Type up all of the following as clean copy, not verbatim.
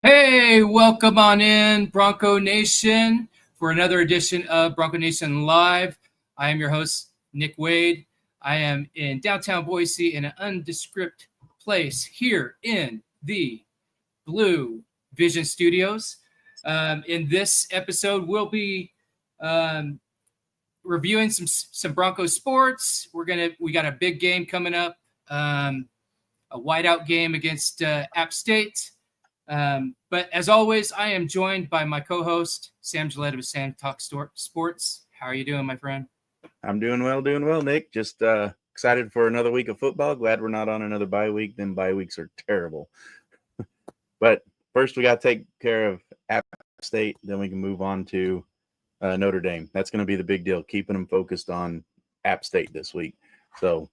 Hey, welcome on in, Bronco Nation, for another edition of Bronco Nation Live. I am your host, Nick Wade. I am in downtown Boise in an undescript place here in the Blue Vision Studios. In this episode, we'll be reviewing some Bronco sports. We got a big game coming up, a whiteout game against App State. But as always, I am joined by my co-host, Sam Gillette of Sam Talk Sports. How are you doing, my friend? I'm doing well, Nick. Just excited for another week of football. Glad we're not on another bye week. Them bye weeks are terrible. But first, we got to take care of App State. Then we can move on to Notre Dame. That's going to be the big deal, keeping them focused on App State this week. So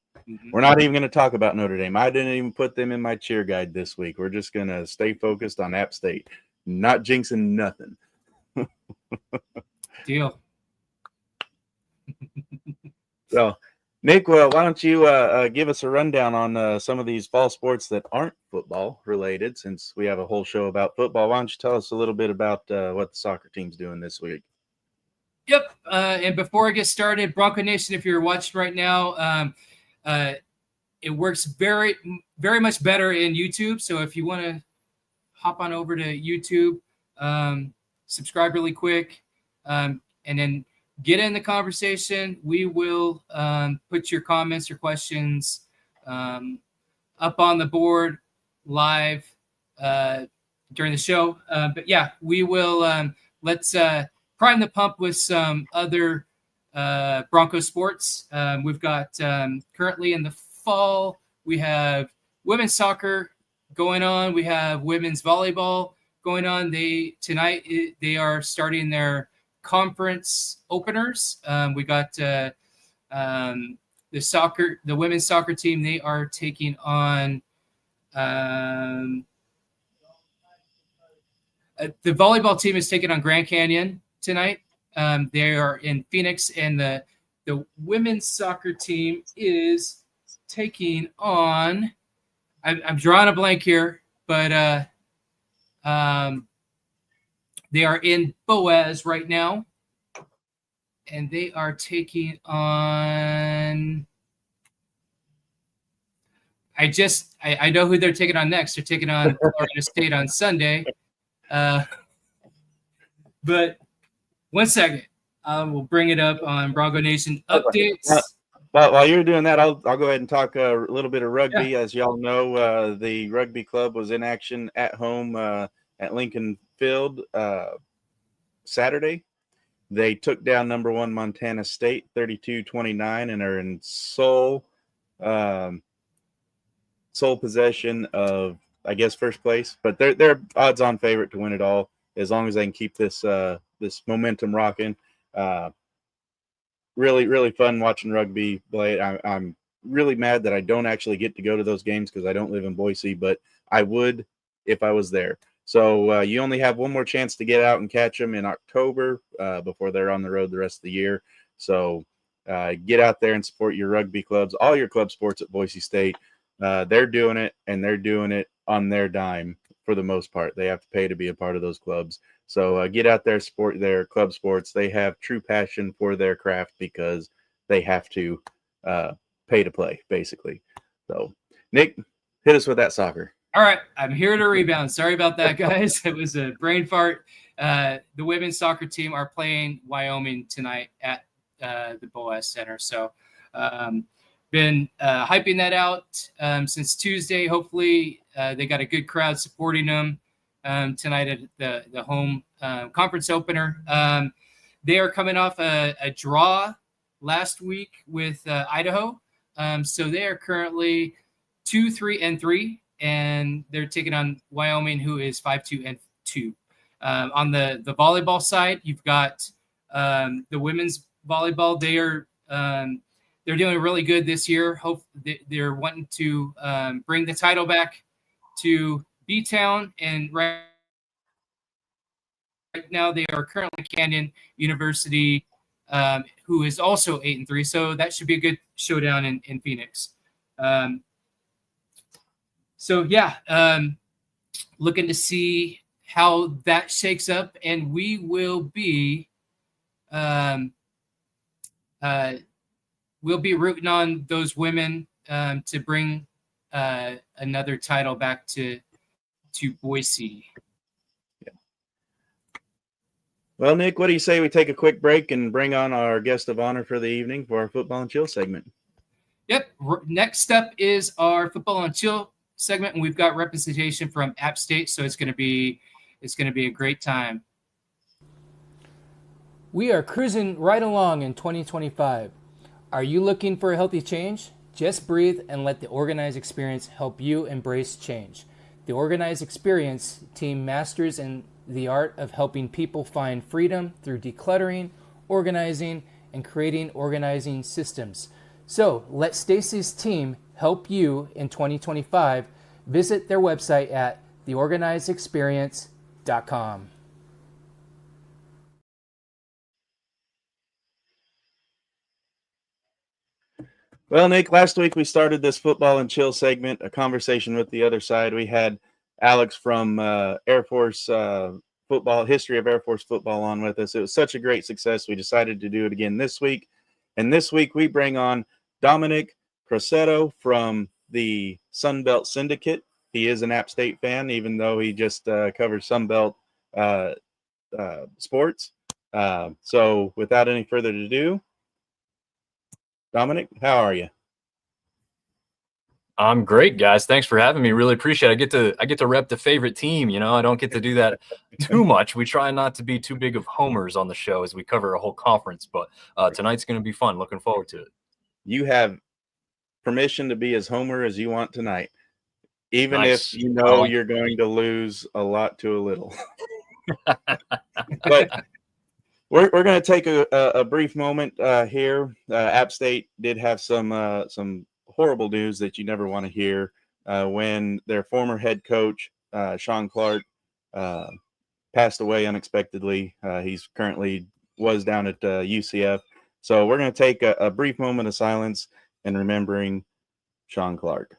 we're not even going to talk about Notre Dame. I didn't even put them in my cheer guide this week. We're just going to stay focused on App State, not jinxing nothing. Deal. So, Nick, why don't you give us a rundown on some of these fall sports that aren't football related, since we have a whole show about football. Why don't you tell us a little bit about what the soccer team's doing this week? Yep. And before I get started, Bronco Nation, if you're watching right now, it works very, very much better in YouTube. So if you want to hop on over to YouTube, subscribe really quick, and then get in the conversation. We will put your comments, your questions up on the board live during the show. But yeah, we will let's prime the pump with some other Bronco sports. We've got currently in the fall, we have women's soccer going on. We have women's volleyball going on. Tonight they are starting their conference openers. We got the women's soccer team. They are taking on the volleyball team is taking on Grand Canyon tonight. They are in Phoenix, and the women's soccer team is taking on. I'm drawing a blank here, but they are in Boise right now, and they are taking on. I know who they're taking on next. They're taking on Florida State on Sunday. But one second, I will bring it up on Bronco Nation updates. While you're doing that, I'll go ahead and talk a little bit of rugby. Yeah. As y'all know, the rugby club was in action at home at Lincoln Field Saturday. They took down number 1 Montana State 32-29 and are in sole possession of, I guess, first place. But they're odds-on favorite to win it all as long as they can keep this momentum rocking. Really, really fun watching rugby play. I'm really mad that I don't actually get to go to those games because I don't live in Boise, but I would if I was there. So you only have one more chance to get out and catch them in October before they're on the road the rest of the year. So get out there and support your rugby clubs, all your club sports at Boise State. They're doing it, and they're doing it on their dime for the most part. They have to pay to be a part of those clubs. So get out there, support their club sports. They have true passion for their craft because they have to pay to play, basically. So, Nick, hit us with that soccer. All right, I'm here to rebound. Sorry about that, guys. It was a brain fart. The women's soccer team are playing Wyoming tonight at the Boise Center. So, been hyping that out since Tuesday. Hopefully, they got a good crowd supporting them tonight at the home conference opener. They are coming off a draw last week with Idaho. So they are currently 2-3-3. And they're taking on Wyoming, who is 5-2-2. On the volleyball side, you've got the women's volleyball. They're doing really good this year. They're wanting to bring the title back to B-Town, and right now they are currently Canyon University, who is also 8-3. So that should be a good showdown in Phoenix. So yeah, looking to see how that shakes up, and we will be we'll be rooting on those women to bring another title back to Boise. Well, Nick, what do you say we take a quick break and bring on our guest of honor for the evening for our Football and Chill segment? Yep. Next up is our Football and Chill segment, and we've got representation from App State, so it's going to be a great time. We are cruising right along in 2025. Are you looking for a healthy change? Just breathe and let the Organized Experience help you embrace change. The Organized Experience team masters in the art of helping people find freedom through decluttering, organizing, and creating organizing systems. So let Stacy's team help you in 2025. Visit their website at theorganizedexperience.com. Well, Nick, last week we started this Football and Chill segment, a conversation with the other side. We had Alex from Air Force football, history of Air Force football on with us. It was such a great success. We decided to do it again this week. And this week we bring on Dominic Crosetto from the Sun Belt Syndicate. He is an App State fan, even though he just covers Sun Belt sports. So without any further ado, Dominic, how are you? I'm great, guys. Thanks for having me. Really appreciate it. I get to rep the favorite team. You know, I don't get to do that too much. We try not to be too big of homers on the show as we cover a whole conference, but tonight's going to be fun. Looking forward to it. You have permission to be as homer as you want tonight, even Nice. if you know you're going to lose a lot to a little. But we're going to take a brief moment here. App State did have some horrible news that you never want to hear when their former head coach, Shawn Clark, passed away unexpectedly. He's currently was down at UCF. So we're going to take a brief moment of silence in remembering Shawn Clark.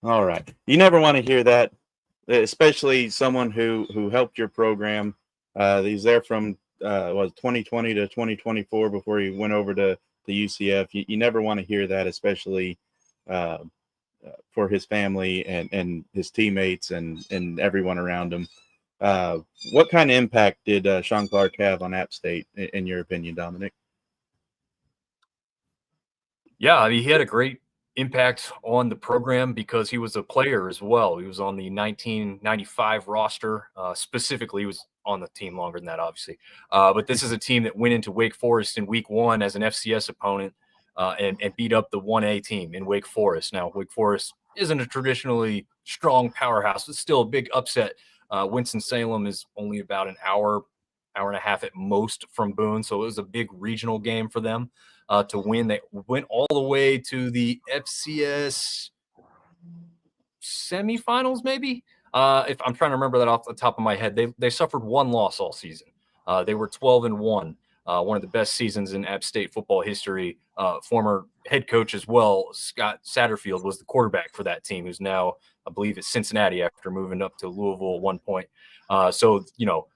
All right. You never want to hear that, especially someone who helped your program. He's there from 2020 to 2024 before he went over to the UCF. You never want to hear that, especially for his family and his teammates and everyone around him. What kind of impact did Shawn Clark have on App State, in your opinion, Dominic? Yeah, I mean, he had a great impact on the program because he was a player as well. He was on the 1995 roster. Specifically, he was on the team longer than that, obviously. But this is a team that went into Wake Forest in week 1 as an FCS opponent and beat up the 1A team in Wake Forest. Now, Wake Forest isn't a traditionally strong powerhouse. It's still a big upset. Winston-Salem is only about an hour and a half at most from Boone. So it was a big regional game for them to win. They went all the way to the FCS semifinals, maybe. If I'm trying to remember that off the top of my head, they suffered one loss all season. They were 12-1, one of the best seasons in App State football history. Former head coach as well, Scott Satterfield, was the quarterback for that team, who's now, I believe, at Cincinnati after moving up to Louisville at one point. So, you know,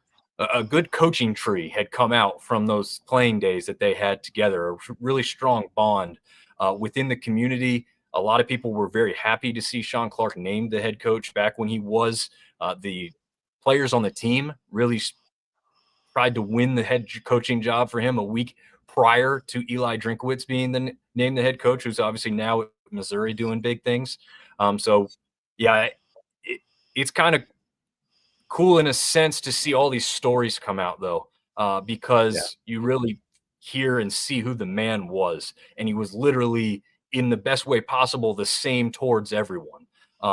a good coaching tree had come out from those playing days that they had together, a really strong bond within the community. A lot of people were very happy to see Shawn Clark named the head coach back when he was. The players on the team really tried to win the head coaching job for him a week prior to Eli Drinkwitz being named the head coach, who's obviously now at Missouri doing big things. So, yeah, it's kind of cool in a sense to see all these stories come out, though, because you really hear and see who the man was. And he was literally, in the best way possible, the same towards everyone.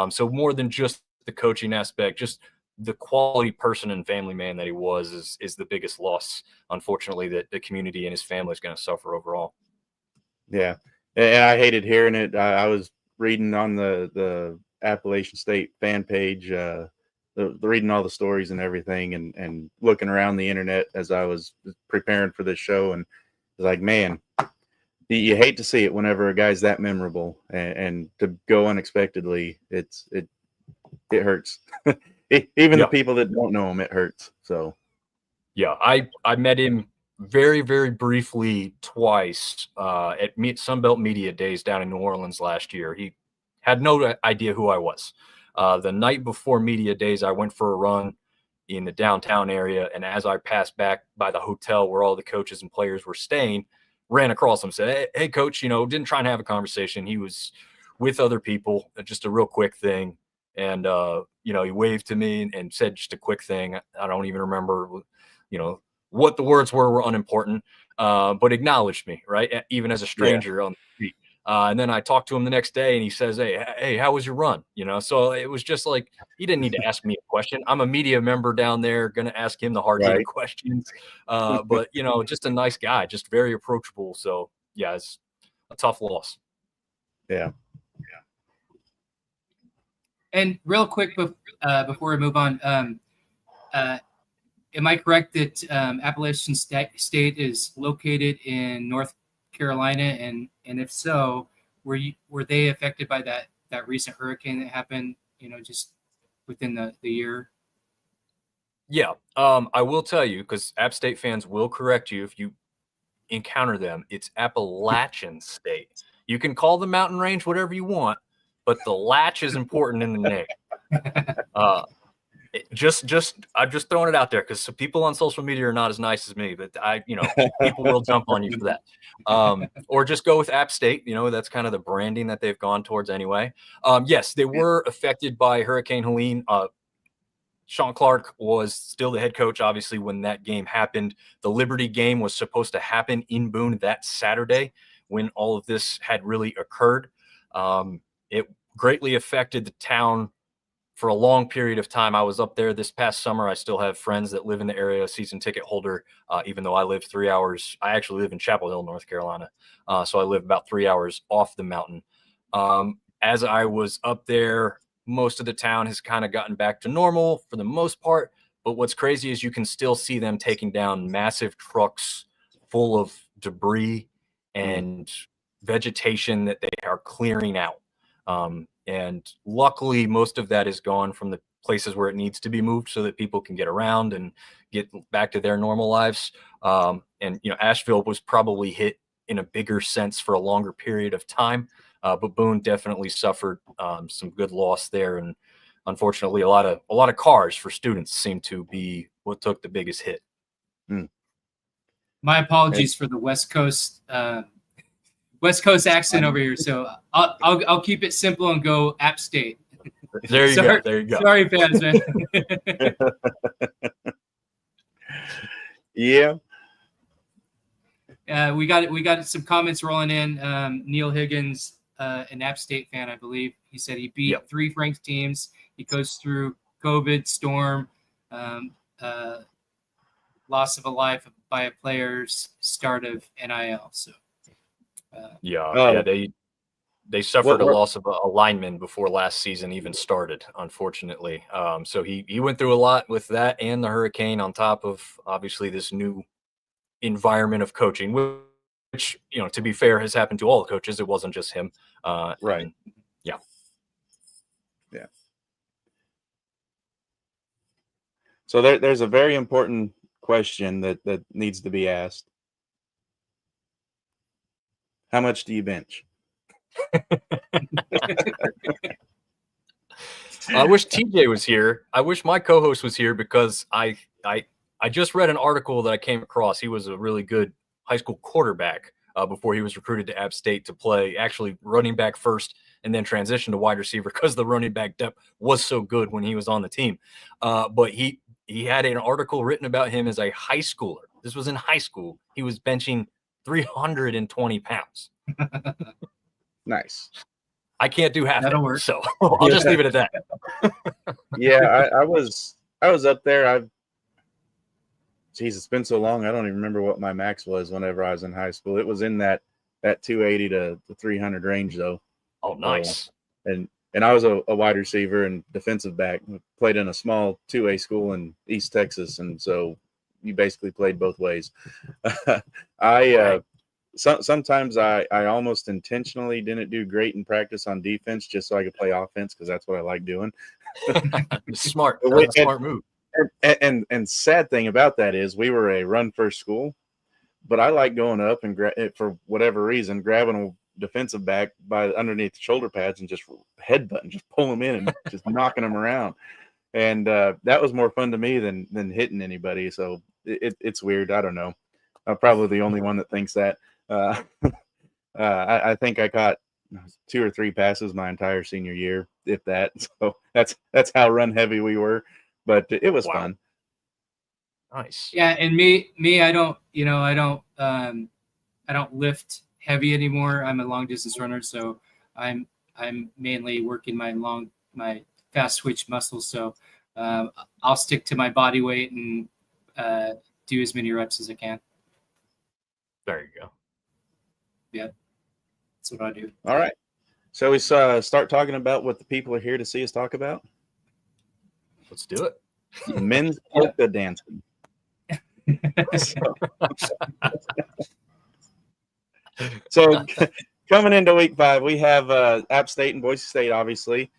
So more than just the coaching aspect, just the quality person and family man that he was is the biggest loss, unfortunately, that the community and his family is going to suffer overall. Yeah, and I hated hearing it. I was reading on the Appalachian State fan page, reading all the stories and everything, and looking around the internet as I was preparing for this show, and it's like, man, you hate to see it whenever a guy's that memorable, and to go unexpectedly, it hurts. Even the people that don't know him, it hurts. So, yeah, I met him very, very briefly twice at Sunbelt Media Days down in New Orleans last year. He had no idea who I was. The night before Media Days, I went for a run in the downtown area, and as I passed back by the hotel where all the coaches and players were staying, ran across him, said, hey coach, didn't try and have a conversation. He was with other people, just a real quick thing. And, he waved to me and said just a quick thing. I don't even remember, what the words were unimportant, but acknowledged me, right? Even as a stranger on the street. And then I talked to him the next day and he says, hey, how was your run? So it was just like, he didn't need to ask me a question. I'm a media member down there, going to ask him the hard-hitting questions. But, just a nice guy, just very approachable. So, yeah, it's a tough loss. Yeah. And real quick, before we move on, am I correct that Appalachian State is located in North Carolina, and if so, were they affected by that recent hurricane that happened? Just within the year. Yeah, I will tell you, because App State fans will correct you if you encounter them. It's Appalachian State. You can call the mountain range whatever you want, but the latch is important in the name. I'm just throwing it out there because some people on social media are not as nice as me, but people will jump on you for that. Or just go with App State. That's kind of the branding that they've gone towards anyway. Yes, they were affected by Hurricane Helene. Shawn Clark was still the head coach, obviously, when that game happened. The Liberty game was supposed to happen in Boone that Saturday when all of this had really occurred. It greatly affected the town for a long period of time. I was up there this past summer. I still have friends that live in the area, a season ticket holder, even though I live 3 hours. I actually live in Chapel Hill, North Carolina. So I live about 3 hours off the mountain. As I was up there, most of the town has kind of gotten back to normal for the most part. But what's crazy is you can still see them taking down massive trucks full of debris and vegetation that they are clearing out. And luckily, most of that is gone from the places where it needs to be moved so that people can get around and get back to their normal lives. And Asheville was probably hit in a bigger sense for a longer period of time. But Boone definitely suffered some good loss there. And unfortunately, a lot of cars for students seem to be what took the biggest hit. My apologies for the West Coast accent over here. So I'll keep it simple and go App State. There you go. There you go. Sorry, fans, man. Yeah. We got some comments rolling in. Neil Higgins, an App State fan, I believe. He said he beat 3 ranked teams. He goes through COVID, storm, loss of a life by a player's start of NIL. So. They suffered a loss of a lineman before last season even started, unfortunately. So he went through a lot with that and the hurricane on top of obviously this new environment of coaching, which to be fair has happened to all the coaches. It wasn't just him. Right. And, yeah. So there's a very important question that needs to be asked. How much do you bench? I wish TJ was here. I wish my co-host was here because I just read an article that I came across. He was a really good high school quarterback before he was recruited to App State to play actually running back first and then transition to wide receiver because the running back depth was so good when he was on the team. But he had an article written about him as a high schooler. This was in high school. He was benching 320 pounds. Nice. I can't do half That'll that, work. so I'll just leave it at that. Yeah, I was I was up there. Geez, it's been so long. I don't even remember what my max was whenever I was in high school. It was in that 280 to 300 range though. Oh, nice. And I was a wide receiver and defensive back. Played in a small 2A school in East Texas, and so you basically played both ways. Sometimes I almost intentionally didn't do great in practice on defense just so I could play offense because that's what I like doing. Smart. That's a smart move. And sad thing about that is we were a run first school, but I like going up and for whatever reason grabbing a defensive back by underneath the shoulder pads and just headbutting, just pull them in and just knocking them around. And that was more fun to me than hitting anybody. So it's weird. I don't know. I'm probably the only one that thinks that. I think I caught 2 or 3 passes my entire senior year, if that. So that's how run heavy we were. But it was fun. Nice. Yeah, and me, I don't lift heavy anymore. I'm a long distance runner, so I'm mainly working my fast twitch muscles. So I'll stick to my body weight and do as many reps as I can. There you go. Yeah, that's what I do. All right. So we start talking about what the people are here to see us talk about. Let's do it. Men's polka dancing. So coming into week 5, we have App State and Boise State. Obviously,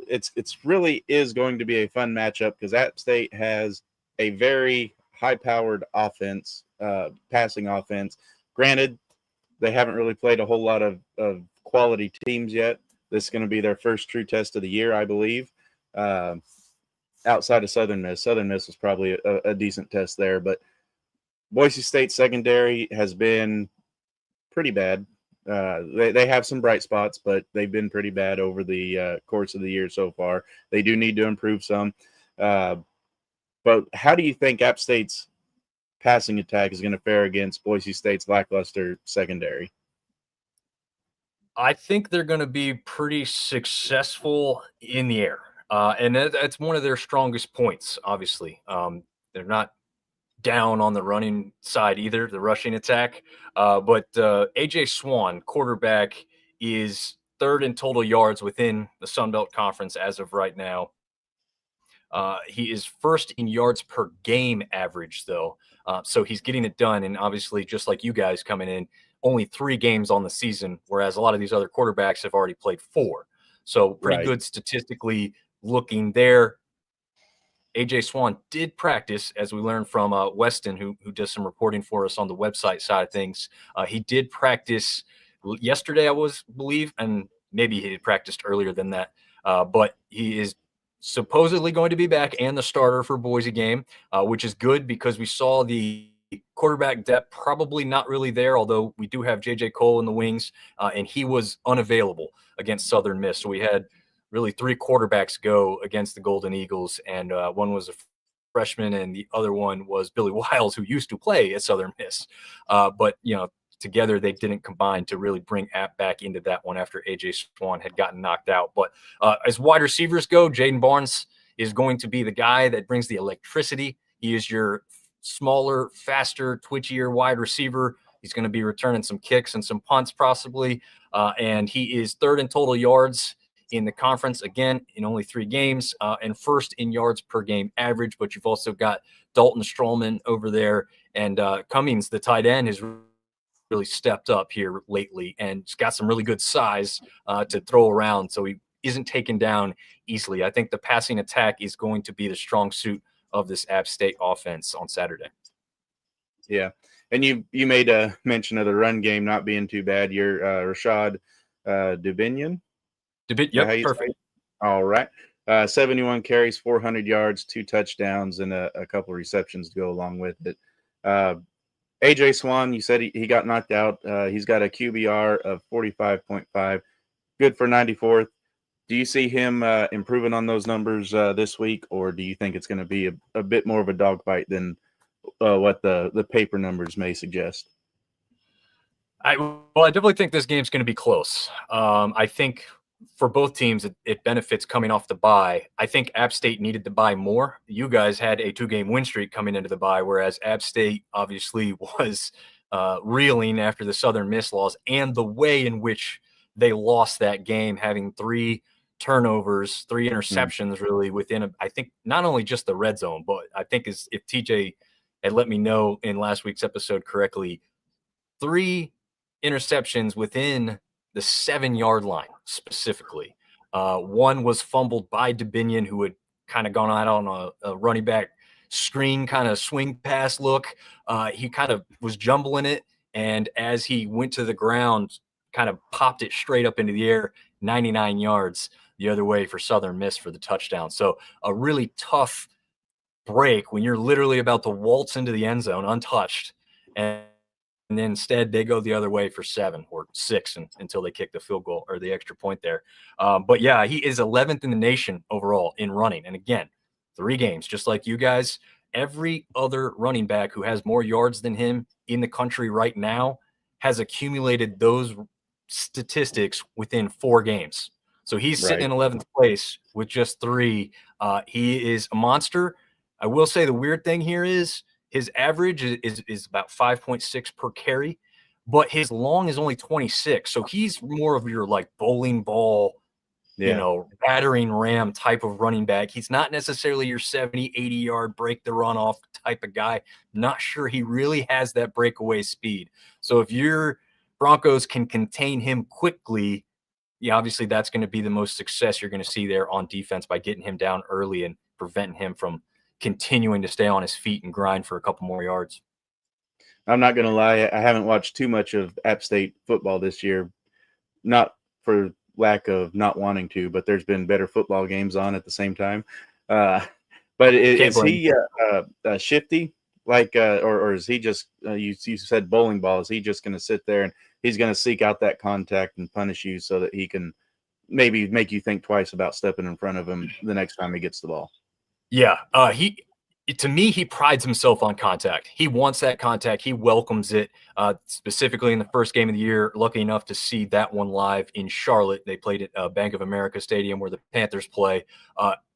it's really is going to be a fun matchup because App State has a very high-powered offense, passing offense. Granted, they haven't really played a whole lot of quality teams yet. This is going to be their first true test of the year, I believe. Outside of Southern Miss. Southern Miss was probably a decent test there, but Boise State secondary has been pretty bad. They have some bright spots, but they've been pretty bad over the course of the year so far. They do need to improve some. But how do you think App State's passing attack is going to fare against Boise State's lackluster secondary? I think they're going to be pretty successful in the air. And that's one of their strongest points, obviously. They're not down on the running side either, the rushing attack. But A.J. Shawn, quarterback, is 3rd in total yards within the Sun Belt Conference as of right now. He is 1st in yards per game average, though. So he's getting it done. And obviously, just like you guys coming in, only 3 games on the season, whereas a lot of these other quarterbacks have already played 4. So pretty good statistically looking there. A.J. Shawn did practice, as we learned from Weston, who does some reporting for us on the website side of things. He did practice yesterday, I believe, and maybe he had practiced earlier than that. But he is supposedly going to be back and the starter for Boise game, which is good because we saw the quarterback depth probably not really there, although we do have J.J. Cole in the wings, and he was unavailable against Southern Miss. So we had really 3 quarterbacks go against the Golden Eagles, and one was a freshman, and the other one was Billy Wiles, who used to play at Southern Miss. But, together they didn't combine to really bring App back into that one after A.J. Shawn had gotten knocked out. But as wide receivers go, Jaden Barnes is going to be the guy that brings the electricity. He is your smaller, faster, twitchier wide receiver. He's going to be returning some kicks and some punts possibly. And he is 3rd in total yards in the conference, again, in only 3 games, and 1st in yards per game average. But you've also got Dalton Strollman over there, and Cummings, the tight end, has really stepped up here lately and he's got some really good size to throw around. So he isn't taken down easily. I think the passing attack is going to be the strong suit of this App State offense on Saturday. Yeah. And you made a mention of the run game not being too bad. You're Rashad Dubinion. Yep, perfect. All right. 71 carries, 400 yards, 2 touchdowns, and a couple of receptions to go along with it. A.J. Shawn, you said he got knocked out. He's got a QBR of 45.5, good for 94th. Do you see him improving on those numbers this week, or do you think it's going to be a bit more of a dogfight than what the paper numbers may suggest? I definitely think this game's going to be close. I think for both teams, it benefits coming off the bye. I think App State needed the bye more. You guys had a 2-game win streak coming into the bye, whereas App State obviously was reeling after the Southern Miss loss and the way in which they lost that game, having 3 turnovers, 3 interceptions really within, I think, not only just the red zone, but I think if TJ had let me know in last week's episode correctly, 3 interceptions within the 7-yard line specifically. One was fumbled by Dominic, who had kind of gone out on a running back screen kind of swing pass look. He kind of was jumbling it, and as he went to the ground, kind of popped it straight up into the air, 99 yards the other way for Southern Miss for the touchdown. So a really tough break when you're literally about to waltz into the end zone untouched, and then instead they go the other way for 7 or 6 until they kick the field goal or the extra point there. But yeah, he is 11th in the nation overall in running. And again, 3 games, just like you guys. Every other running back who has more yards than him in the country right now has accumulated those statistics within 4 games. So he's sitting in 11th place with just 3. He is a monster. I will say the weird thing here is his average is about 5.6 per carry, but his long is only 26. So he's more of your like bowling ball, battering ram type of running back. He's not necessarily your 70, 80-yard break the run off type of guy. Not sure he really has that breakaway speed. So if your Broncos can contain him quickly, obviously that's going to be the most success you're going to see there on defense by getting him down early and preventing him from continuing to stay on his feet and grind for a couple more yards. I'm not going to lie. I haven't watched too much of App State football this year, not for lack of not wanting to, but there's been better football games on at the same time. But is he shifty? Like, or is he just, you said bowling ball, is he just going to sit there and he's going to seek out that contact and punish you so that he can maybe make you think twice about stepping in front of him the next time he gets the ball? Yeah, to me, he prides himself on contact. He wants that contact. He welcomes it. Specifically in the first game of the year, lucky enough to see that one live in Charlotte. They played at Bank of America Stadium where the Panthers play.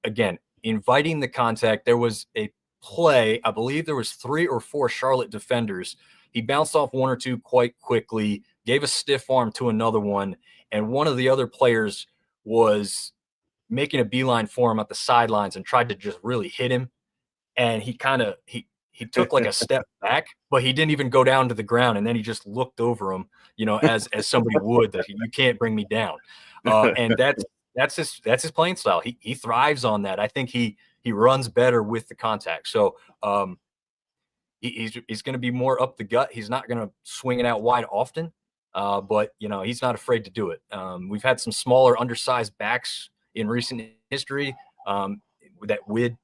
Again, inviting the contact. There was a play, I believe there was 3 or 4 Charlotte defenders. He bounced off 1 or 2 quite quickly, gave a stiff arm to another one, and one of the other players was making a beeline for him at the sidelines and tried to just really hit him. And he he took like a step back, but he didn't even go down to the ground. And then he just looked over him, as somebody would, that you can't bring me down. And that's his playing style. He thrives on that. I think he runs better with the contact. So he's going to be more up the gut. He's not going to swing it out wide often, but he's not afraid to do it. We've had some smaller, undersized backs in recent history that would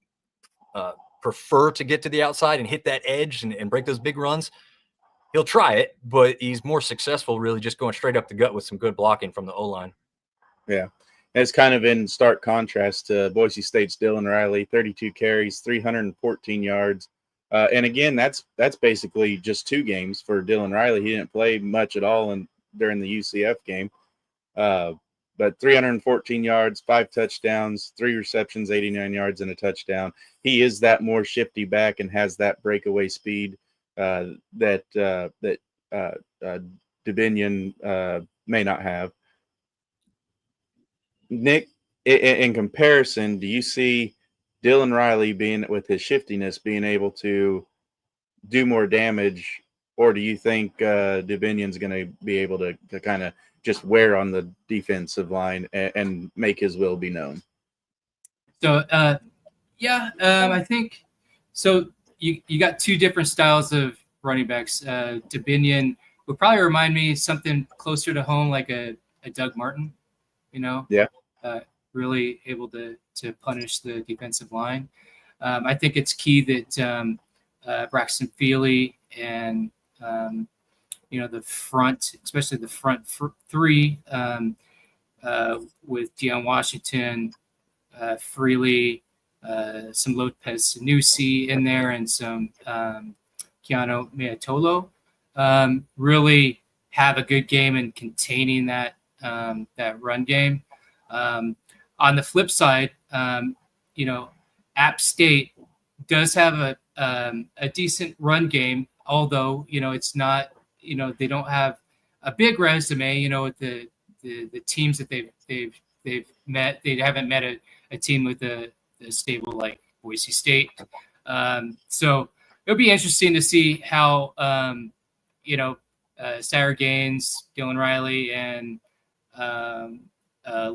prefer to get to the outside and hit that edge and break those big runs. He'll try it, but he's more successful really just going straight up the gut with some good blocking from the O-line. Yeah. It's kind of in stark contrast to Boise State's Dylan Riley, 32 carries, 314 yards. And again, that's basically just 2 games for Dylan Riley. He didn't play much at all during the UCF game. But 314 yards, 5 touchdowns, 3 receptions, 89 yards, and a touchdown. He is that more shifty back and has that breakaway speed that Dominic may not have. Nick, in comparison, do you see Dylan Riley with his shiftiness being able to do more damage, or do you think Dominic's going to be able to kind of just wear on the defensive line and make his will be known? So, I think so. You got 2 different styles of running backs. Dominic would probably remind me something closer to home, like a Doug Martin. Yeah. Really able to punish the defensive line. I think it's key that Braxton Feely and the front, especially the front 3 with Deion Washington, Freely, some Lopez Sanusi in there, and some Keanu Meatolo, really have a good game in containing that run game. On the flip side, App State does have a decent run game, although it's not they don't have a big resume. With the teams that they've met, they haven't met a team with a stable like Boise State. So it'll be interesting to see how Sire Gaines, Dylan Riley, and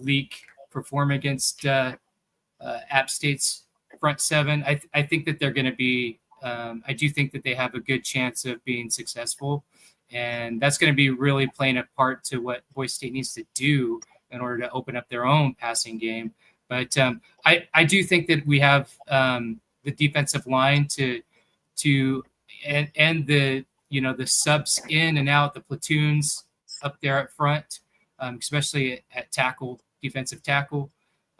Leak perform against App State's front seven. I think that they're going to be. I do think that they have a good chance of being successful, and that's going to be really playing a part to what Boise State needs to do in order to open up their own passing game. But I do think that we have the defensive line to and the the subs in and out, the platoons up there at front, especially at tackle, defensive tackle,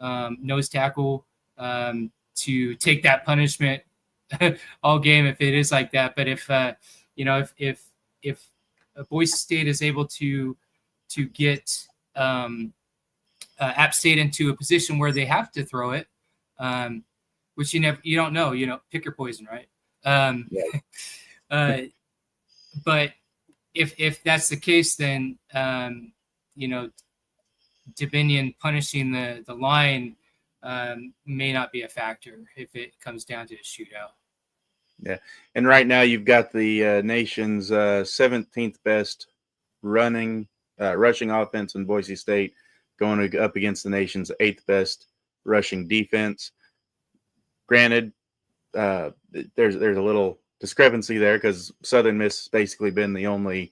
nose tackle, to take that punishment all game if it is like that. But if Boise State is able to get App State into a position where they have to throw it, which you don't know, pick your poison, right? But if that's the case, then Dominion punishing the line may not be a factor if it comes down to a shootout. Yeah, and right now you've got the nation's 17th best rushing offense in Boise State going up against the nation's 8th best rushing defense. Granted, there's a little discrepancy there because Southern Miss has basically been the only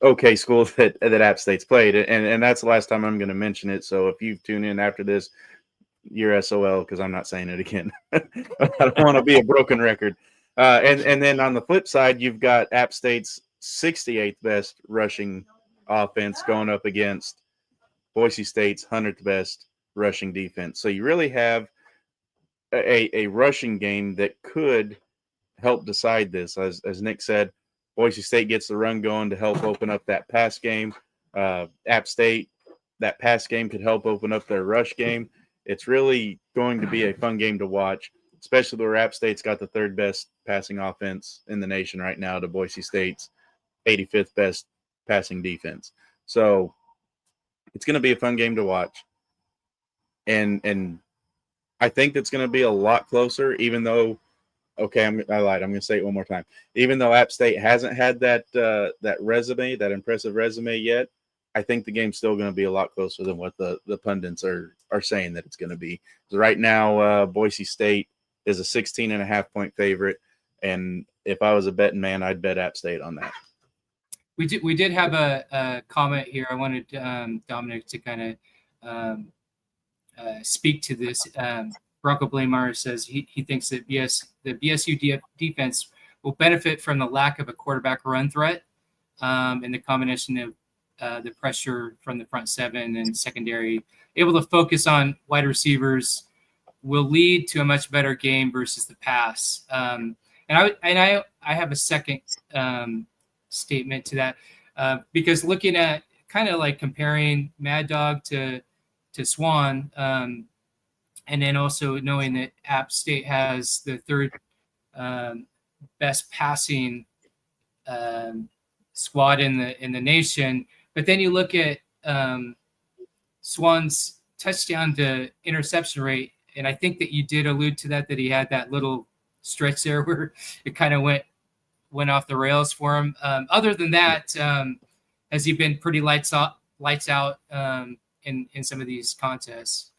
okay school that App State's played, and that's the last time I'm going to mention it. So if you tune in after this, you're SOL because I'm not saying it again. I don't want to be a broken record. And then on the flip side, you've got App State's 68th best rushing offense going up against Boise State's 100th best rushing defense. So you really have a rushing game that could help decide this. As Nick said, Boise State gets the run going to help open up that pass game. App State, that pass game could help open up their rush game. It's really going to be a fun game to watch, especially where App State's got the 3rd best passing offense in the nation right now to Boise State's 85th best passing defense. So it's going to be a fun game to watch. And I think it's going to be a lot closer, even though, okay, I lied. I'm going to say it one more time. Even though App State hasn't had that resume, that impressive resume yet, I think the game's still going to be a lot closer than what the pundits are saying that it's going to be. So right now, Boise State is a 16.5-point favorite, and if I was a betting man, I'd bet App State on that. We did have a comment here. I wanted Dominic to kind of speak to this. Bronco Blameyer says he thinks that the BSU defense will benefit from the lack of a quarterback run threat and the combination of the pressure from the front seven and secondary, able to focus on wide receivers, will lead to a much better game versus the pass. And I have a second statement to that because looking at kind of like comparing Mad Dog to Swan, and then also knowing that App State has the 3rd best passing squad in the nation. But then you look at Swan's touchdown to interception rate, and I think that you did allude to that he had that little stretch there where it kind of went off the rails for him. Other than that, has he been pretty lights out in some of these contests?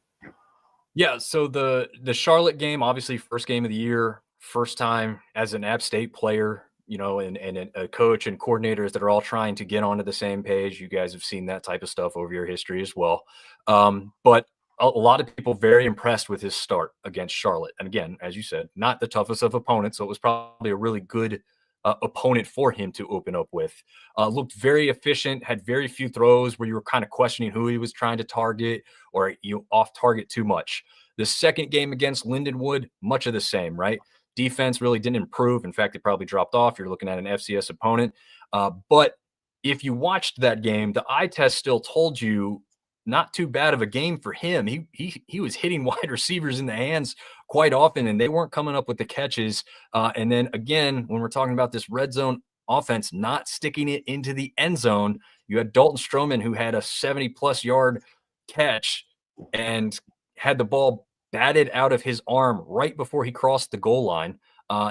Yeah, so the Charlotte game, obviously first game of the year, first time as an App State player, and a coach and coordinators that are all trying to get onto the same page. You guys have seen that type of stuff over your history as well. But a lot of people very impressed with his start against Charlotte. And again, as you said, not the toughest of opponents. So it was probably a really good opponent for him to open up with. Looked very efficient, had very few throws where you were kind of questioning who he was trying to target or off target too much. The second game against Lindenwood, much of the same, right? Defense really didn't improve. In fact, it probably dropped off. You're looking at an FCS opponent. But if you watched that game, the eye test still told you not too bad of a game for him. He was hitting wide receivers in the hands quite often, and they weren't coming up with the catches. And then again, when we're talking about this red zone offense, not sticking it into the end zone, you had Dalton Stroman, who had a 70-plus yard catch and had the ball batted out of his arm right before he crossed the goal line.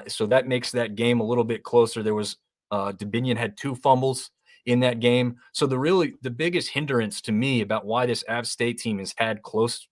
So that makes that game a little bit closer. There was Dominic had 2 fumbles in that game. So the biggest hindrance to me about why this App State team has had close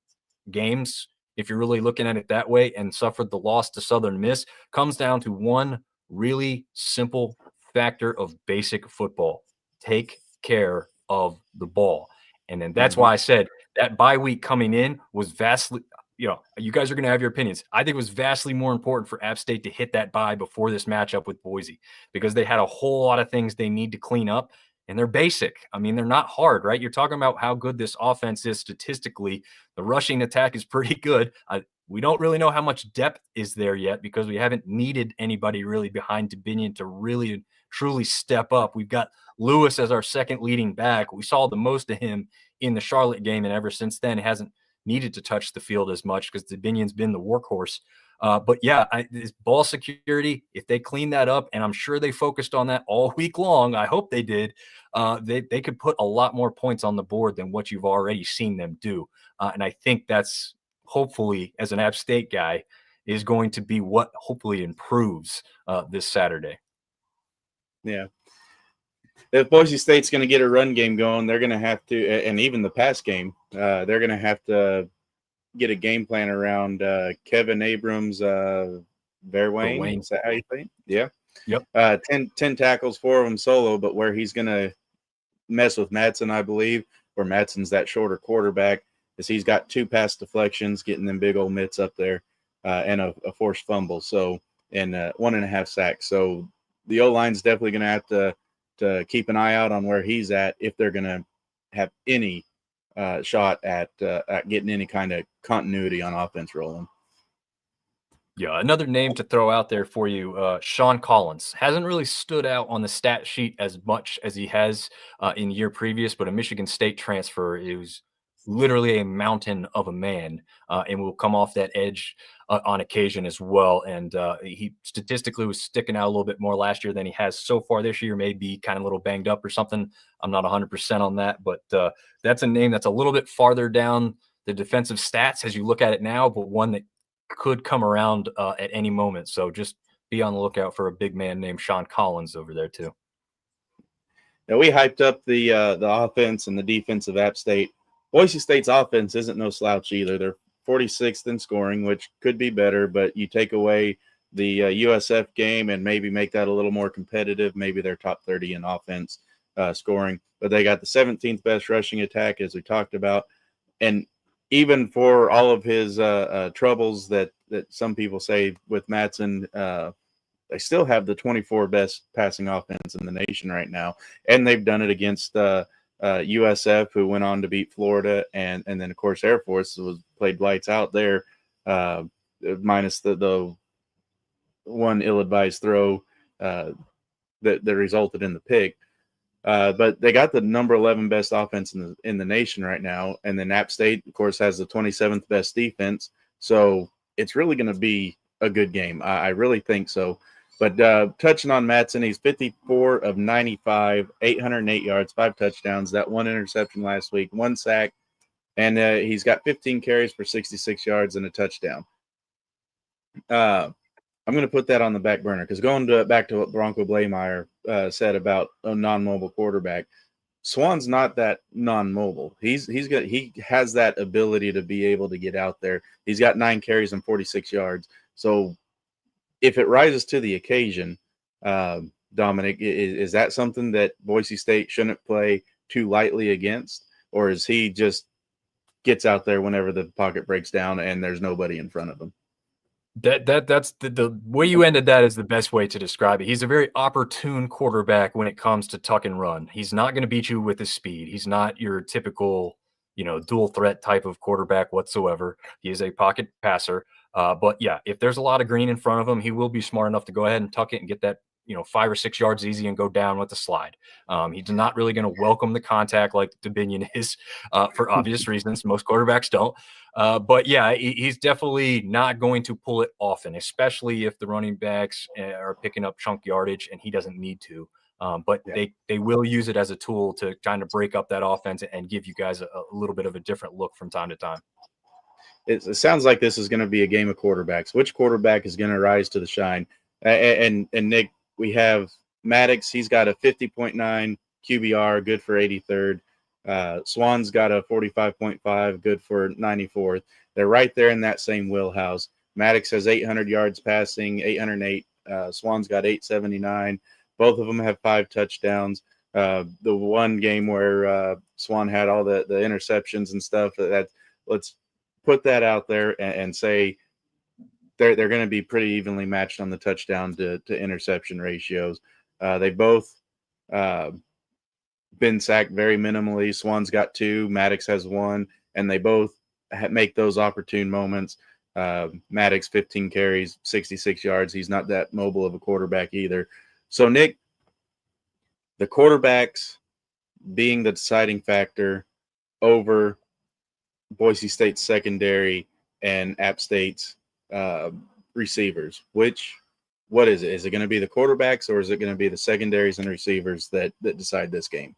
games, if you're really looking at it that way, and suffered the loss to Southern Miss, comes down to one really simple factor of basic football: take care of the ball. And then that's why I said that bye week coming in was vastly, you guys are going to have your opinions. I think it was vastly more important for App State to hit that bye before this matchup with Boise, because they had a whole lot of things they need to clean up, and they're basic. I mean, they're not hard, right? You're talking about how good this offense is statistically. The rushing attack is pretty good. We don't really know how much depth is there yet, because we haven't needed anybody really behind Dominic to really truly step up. We've got Lewis as our second leading back. We saw the most of him in the Charlotte game, and ever since then hasn't needed to touch the field as much because Dominic's been the workhorse. But yeah, this ball security, if they clean that up, and I'm sure they focused on that all week long, I hope they did, they could put a lot more points on the board than what you've already seen them do. And I think that's hopefully, as an App State guy, is going to be what hopefully improves this Saturday. Yeah. If Boise State's going to get a run game going, they're going to have to, and even the pass game, they're going to have to get a game plan around Kevin Abrams, Verwain. Is that how you say it? Yeah. Yep. 10 tackles, 4 of them solo, but where he's going to mess with Madsen, I believe, where Madsen's that shorter quarterback, is he's got 2 pass deflections, getting them big old mitts up there, and a forced fumble. So, and 1.5 sacks. So the O-line's definitely going to have to keep an eye out on where he's at if they're going to have any shot at getting any kind of continuity on offense rolling. Yeah, another name to throw out there for you, Shawn Collins. Hasn't really stood out on the stat sheet as much as he has in year previous, but a Michigan State transfer is literally a mountain of a man, and will come off that edge on occasion as well. And he statistically was sticking out a little bit more last year than he has so far this year, maybe kind of a little banged up or something. I'm not 100% on that, but that's a name that's a little bit farther down the defensive stats as you look at it now, but one that could come around at any moment. So just be on the lookout for a big man named Shawn Collins over there too. Now, we hyped up the offense and the defense of App State. Boise State's offense isn't no slouch either. They're 46th in scoring, which could be better, but you take away the USF game and maybe make that a little more competitive. Maybe they're top 30 in offense scoring, but they got the 17th best rushing attack, as we talked about. And even for all of his troubles that some people say with Madsen, they still have the 24 best passing offense in the nation right now. And they've done it against USF, who went on to beat Florida, and then of course Air Force played lights out there, minus the one ill-advised throw that resulted in the pick. But they got the number 11 best offense in the nation right now, and then App State, of course, has the 27th best defense. So it's really going to be a good game. I really think so. But touching on Madsen, he's 54 of 95, 808 yards, 5 touchdowns, that 1 interception last week, 1 sack, and he's got 15 carries for 66 yards and a touchdown. I'm going to put that on the back burner because back to what Bronco Blameyer said about a non-mobile quarterback, Swann's not that non-mobile. He has that ability to be able to get out there. He's got 9 carries and 46 yards. So if it rises to the occasion, Dominic, is that something that Boise State shouldn't play too lightly against, or is he just gets out there whenever the pocket breaks down and there's nobody in front of him? That's the way you ended that is the best way to describe it. He's a very opportune quarterback when it comes to tuck and run. He's not going to beat you with his speed. He's not your typical, dual threat type of quarterback whatsoever. He is a pocket passer. But yeah, if there's a lot of green in front of him, he will be smart enough to go ahead and tuck it and get that 5 or 6 yards easy and go down with the slide. He's not really going to welcome the contact like Dominic is for obvious reasons. Most quarterbacks don't. But yeah, he's definitely not going to pull it often, especially if the running backs are picking up chunk yardage and he doesn't need to. But they will use it as a tool to kind of break up that offense and give you guys a little bit of a different look from time to time. It sounds like this is going to be a game of quarterbacks. Which quarterback is going to rise to the shine? And Nick, we have Maddox. He's got a 50.9 QBR, good for 83rd. Shawn's got a 45.5, good for 94th. They're right there in that same wheelhouse. Maddox has 800 yards passing, 808. Shawn's got 879. Both of them have 5 touchdowns. The one game where Shawn had all the interceptions and stuff, let's put that out there and say they're going to be pretty evenly matched on the touchdown to interception ratios. They both been sacked very minimally. Shawn's got 2, Maddox has 1, and they both make those opportune moments. Maddox 15 carries, 66 yards. He's not that mobile of a quarterback either. So Nick, the quarterbacks being the deciding factor over Boise State's secondary and App State's receivers. What is it? Is it going to be the quarterbacks or is it going to be the secondaries and receivers that decide this game?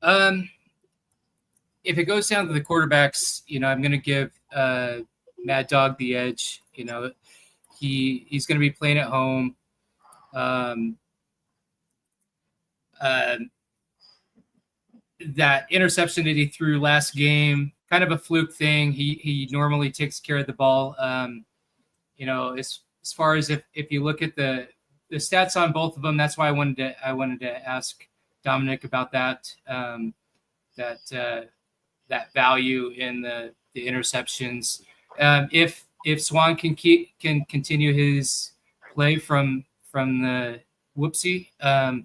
If it goes down to the quarterbacks, I'm going to give Mad Dog the edge. He's going to be playing at home. That interception that he threw last game, kind of a fluke thing. He normally takes care of the ball. As far as if you look at the stats on both of them, that's why I wanted to ask Dominic about that. That value in the interceptions. If Shawn can continue his play from the whoopsie, I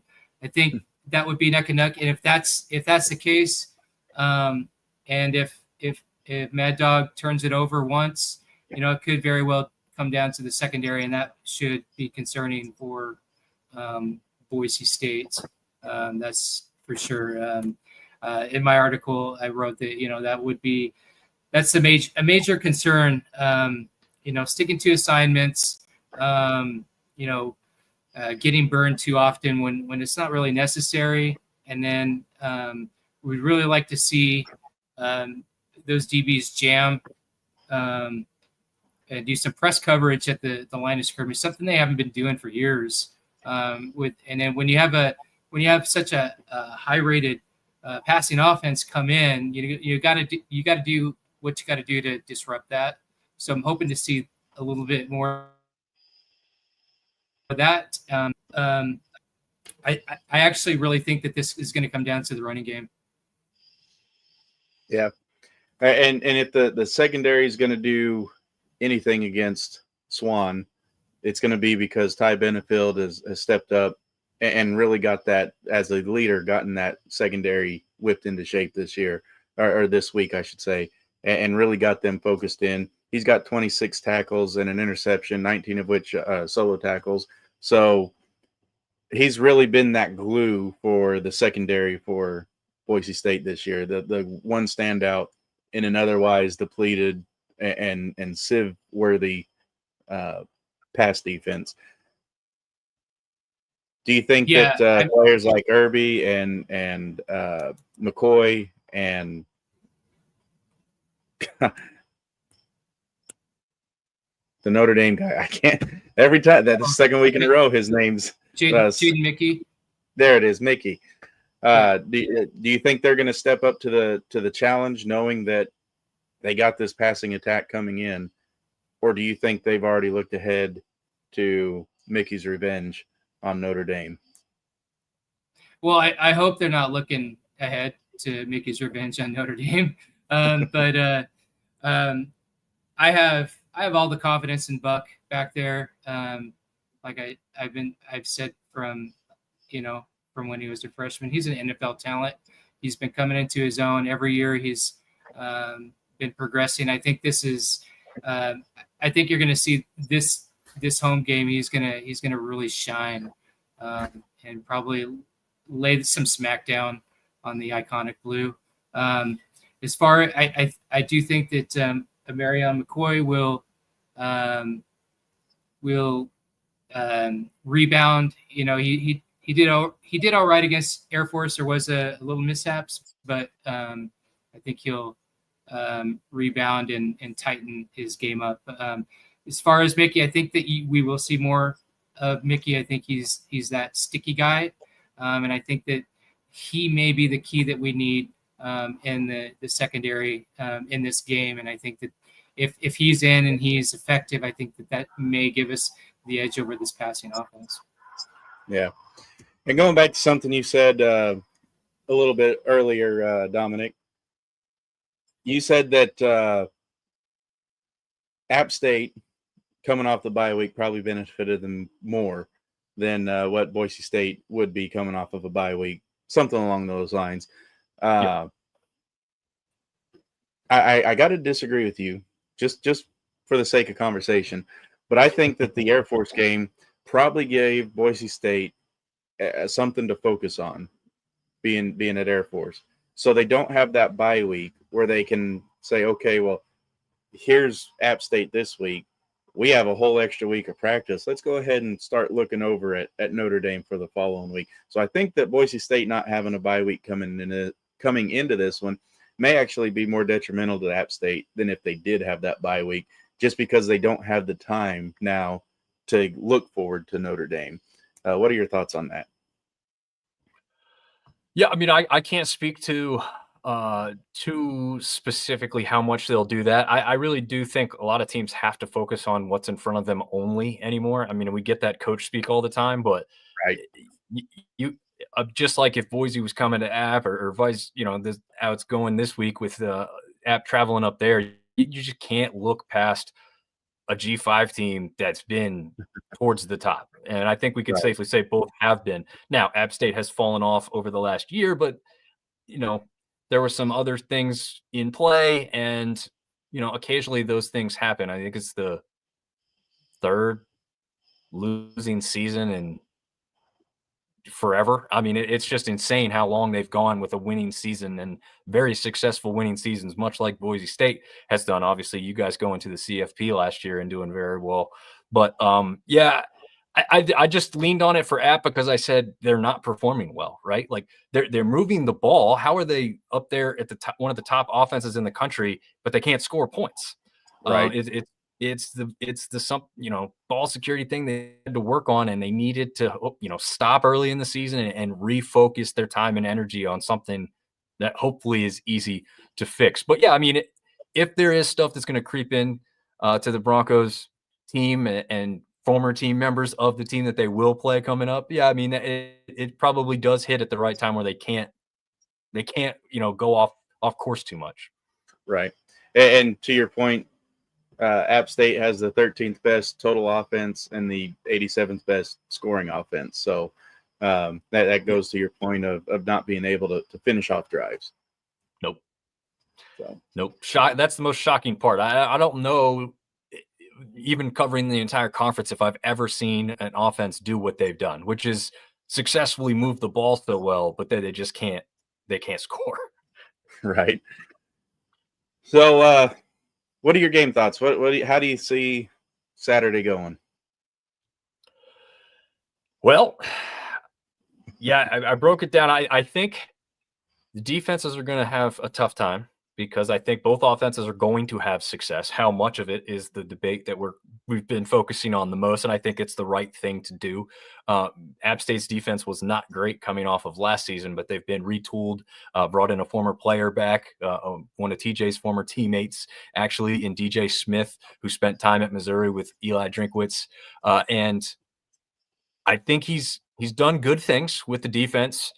think that would be neck and neck. And if that's the case, and if Mad Dog turns it over once, it could very well come down to the secondary, and that should be concerning for Boise State. That's for sure. In my article, I wrote that that's a major concern. Sticking to assignments. Getting burned too often when it's not really necessary. And then we'd really like to see those DBs jam and do some press coverage at the line of scrimmage, something they haven't been doing for years. And then when you have such a high-rated passing offense come in, you got to do what you got to do to disrupt that. So I'm hoping to see a little bit more of that. I actually really think that this is going to come down to the running game. Yeah, and if the secondary is going to do anything against Shawn, it's going to be because Ty Benefield has stepped up and really got that, as a leader, gotten that secondary whipped into shape this year, or this week, I should say, and really got them focused in. He's got 26 tackles and an interception, 19 of which solo tackles. So he's really been that glue for the secondary for Boise State this year. The one standout in an otherwise depleted and sieve-worthy pass defense. Do you think that players like Irby and McCoy and the Notre Dame guy, I can't every time that the second week in a row his name's Jaden Mickey. There it is, Mickey. Do you think they're going to step up to the challenge, knowing that they got this passing attack coming in, or do you think they've already looked ahead to Mickey's revenge on Notre Dame? Well, I hope they're not looking ahead to Mickey's revenge on Notre Dame, but I have all the confidence in Buck back there. Like I've said from when he was a freshman, he's an NFL talent. He's been coming into his own every year. He's been progressing. I think this is. I think you're going to see this home game he's gonna really shine, and probably lay some smackdown on the iconic blue. As far I do think that Marion McCoy will rebound. You know, he did all right against Air Force. There was a little mishaps, but I think he'll rebound and tighten his game up. As far as Mickey, I think that we will see more of Mickey. I think he's that sticky guy, and I think that he may be the key that we need in the secondary in this game. And I think that if he's in and he's effective, I think that may give us the edge over this passing offense. Yeah. And going back to something you said a little bit earlier, Dominic, you said that App State coming off the bye week probably benefited them more than what Boise State would be coming off of a bye week, something along those lines. I got to disagree with you just for the sake of conversation, but I think that the Air Force game probably gave Boise State something to focus on, being at Air Force. So they don't have that bye week where they can say, okay, well, here's App State this week. We have a whole extra week of practice. Let's go ahead and start looking over at Notre Dame for the following week. So I think that Boise State not having a bye week coming into this one may actually be more detrimental to App State than if they did have that bye week, just because they don't have the time now to look forward to Notre Dame. What are your thoughts on that? Yeah, I mean, I can't speak to too specifically how much they'll do that. I really do think a lot of teams have to focus on what's in front of them only anymore. I mean, we get that coach speak all the time, but Right. You just like if Boise was coming to App or Vice, you know, how it's going this week with App traveling up there, you just can't look past a G5 team that's been towards the top. And I think we can safely say both have been. Now, App State has fallen off over the last year, but, you know, there were some other things in play, and, you know, occasionally those things happen. I think it's the third losing season in forever. I mean, it's just insane how long they've gone with a winning season, and very successful winning seasons, much like Boise State has done. Obviously, you guys going to the CFP last year and doing very well. But yeah, I just leaned on it for App because I said they're not performing well, right? Like they're moving the ball. How are they up there at the top, one of the top offenses in the country, but they can't score points? Right. It's the some, you know, ball security thing they had to work on, and they needed to, you know, stop early in the season and refocus their time and energy on something that hopefully is easy to fix. But yeah, I mean, if there is stuff that's going to creep in to the Broncos team and former team members of the team that they will play coming up, yeah, I mean, it probably does hit at the right time where they can't, you know, go off course too much. Right. And to your point, App State has the 13th best total offense and the 87th best scoring offense. So that goes to your point of not being able to finish off drives. Nope. So. Nope. That's the most shocking part. I don't know, even covering the entire conference, if I've ever seen an offense do what they've done, which is successfully move the ball so well, but they just can't score. Right. So what are your game thoughts? How do you see Saturday going? Well, yeah, I broke it down. I think the defenses are going to have a tough time because I think both offenses are going to have success. How much of it is the debate that we've been focusing on the most, and I think it's the right thing to do. App State's defense was not great coming off of last season, but they've been retooled, brought in a former player back, one of TJ's former teammates, actually, in DJ Smith, who spent time at Missouri with Eli Drinkwitz, and I think he's done good things with the defense.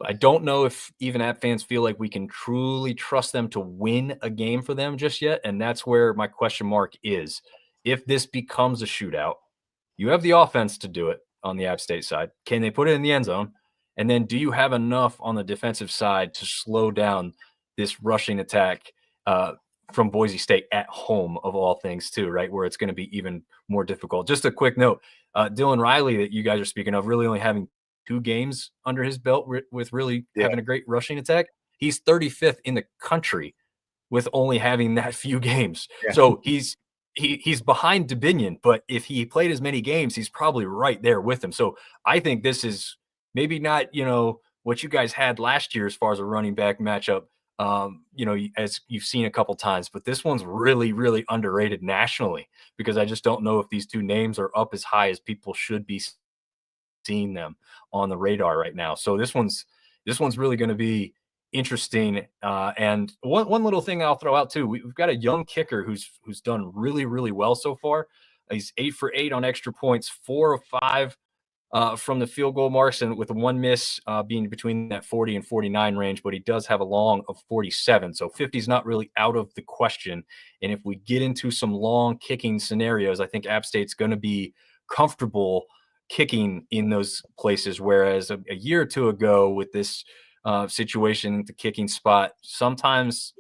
I don't know if even App fans feel like we can truly trust them to win a game for them just yet. And that's where my question mark is. If this becomes a shootout, you have the offense to do it on the App State side. Can they put it in the end zone? And then do you have enough on the defensive side to slow down this rushing attack from Boise State at home, of all things, too, right, where it's going to be even more difficult. Just a quick note, Dylan Riley that you guys are speaking of, really only having 2 games under his belt with really having a great rushing attack. He's 35th in the country with only having that few games. Yeah. So he's behind Dominic, but if he played as many games, he's probably right there with him. So I think this is maybe not, what you guys had last year as far as a running back matchup, as you've seen a couple times, but this one's really, really underrated nationally, because I just don't know if these 2 names are up as high as people should be seeing them on the radar right now. So this one's really going to be interesting. And one little thing I'll throw out too, we've got a young kicker who's done really, really well so far. He's 8 for 8 on extra points, 4 of 5 from the field goal marks, and with 1 miss being between that 40 and 49 range, but he does have a long of 47. So 50 is not really out of the question. And if we get into some long kicking scenarios, I think App State's going to be comfortable kicking in those places. Whereas a year or 2 ago with this situation at the kicking spot, sometimes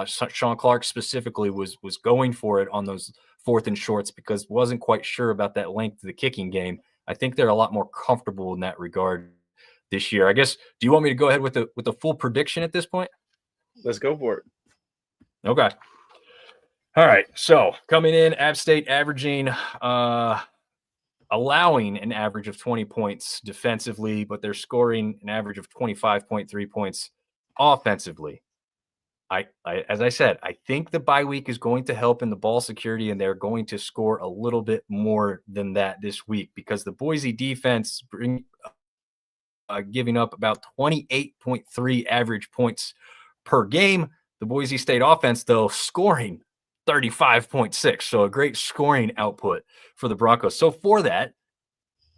Shawn Clark specifically was going for it on those 4th and shorts because wasn't quite sure about that length of the kicking game. I think they're a lot more comfortable in that regard this year. I guess, do you want me to go ahead with the full prediction at this point? Let's go for it. Okay. All right. So coming in, App State averaging, allowing an average of 20 points defensively, but they're scoring an average of 25.3 points offensively. As I said, I think the bye week is going to help in the ball security, and they're going to score a little bit more than that this week because the Boise defense giving up about 28.3 average points per game. The Boise State offense, though, scoring 35.6. So a great scoring output for the Broncos. So for that,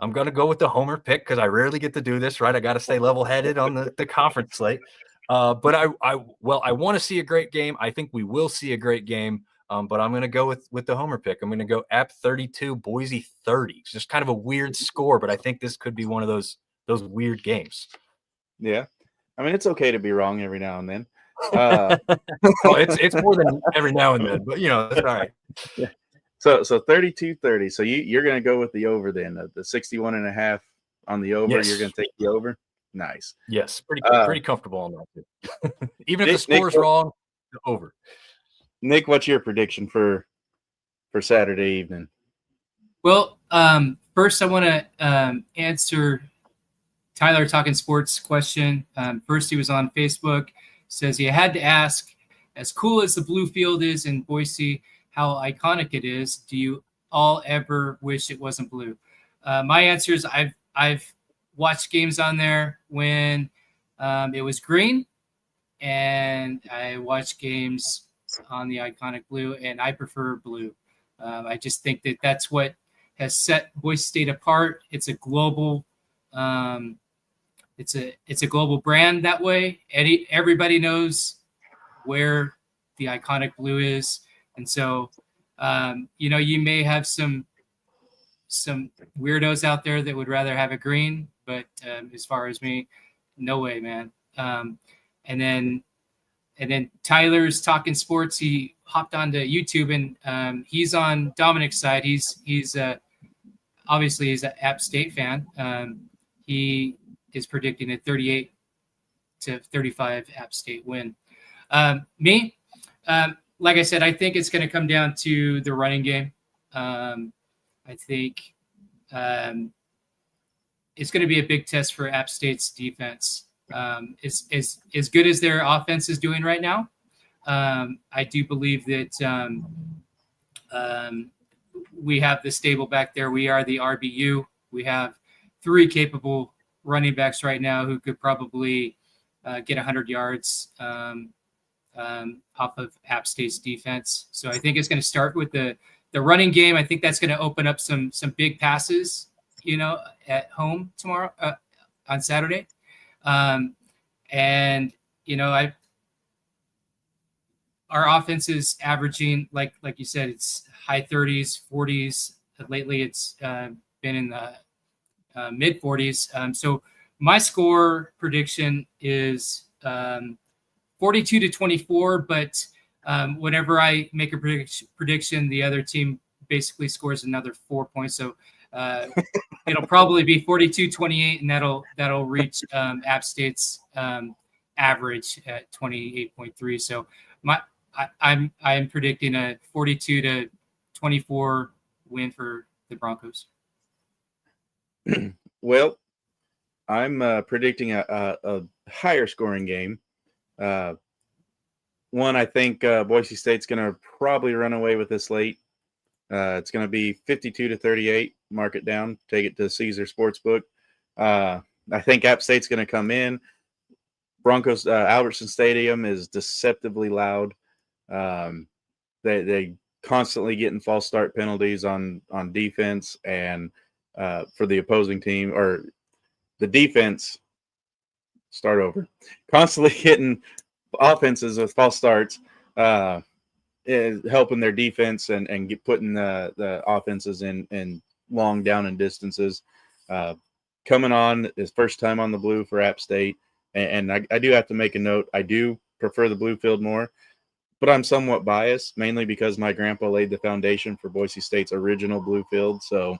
I'm going to go with the homer pick because I rarely get to do this, right? I got to stay level-headed on the conference slate. But I want to see a great game. I think we will see a great game. But I'm going to go with the homer pick. I'm going to go App 32, Boise 30. It's just kind of a weird score, but I think this could be one of those weird games. Yeah. I mean, it's okay to be wrong every now and then. Well, it's more than every now and then, but that's all right. Yeah. So 32-30. So you're going to go with the over then, the 61.5 on the over. Yes. You're going to take the over. Nice. Yes, pretty comfortable on that too. Even if the score's wrong, the over. Nick, what's your prediction for Saturday evening? Well, first I want to answer Tyler Talking Sports question. First, he was on Facebook. Says he had to ask, as cool as the blue field is in Boise, how iconic it is. Do you all ever wish it wasn't blue? My answer is I've watched games on there when it was green, and I watched games on the iconic blue, and I prefer blue. I just think that that's what has set Boise State apart. It's a global, it's a global brand that way. Everybody knows where the iconic blue is, and so you may have some weirdos out there that would rather have a green, but as far as me, no way, man. And then Tyler's Talking Sports. He hopped onto YouTube, and he's on Dominic's side. He's obviously he's an App State fan. He is predicting a 38-35 App State win. Me, like I said, I think it's going to come down to the running game. I think it's going to be a big test for App State's defense. As good as their offense is doing right now, I do believe that we have the stable back there. We are the RBU. We have 3 capable running backs right now who could probably get 100 yards off of App State's defense. So I think it's going to start with the running game. I think that's going to open up some big passes, at home tomorrow on Saturday. Our offense is averaging, like you said, it's high 30s, 40s. Lately, it's been in the mid 40s. So my score prediction is 42-24, but Whenever I make a prediction, the other team basically scores another 4 points. So it'll probably be 42-28, and that'll reach App State's average at 28.3. So I'm predicting a 42-24 win for the Broncos. Well, I'm predicting a higher scoring game. One, I think Boise State's going to probably run away with this late. It's going to be 52-38. Mark it down. Take it to Caesar Sportsbook. I think App State's going to come in. Broncos Albertson Stadium is deceptively loud. They constantly getting false start penalties on defense, and for the opposing team, or the defense, start over, constantly hitting offenses with false starts, is helping their defense and putting the offenses in long down and distances. Coming on his first time on the blue for App State, and I do have to make a note. I do prefer the blue field more, but I'm somewhat biased, mainly because my grandpa laid the foundation for Boise State's original blue field, so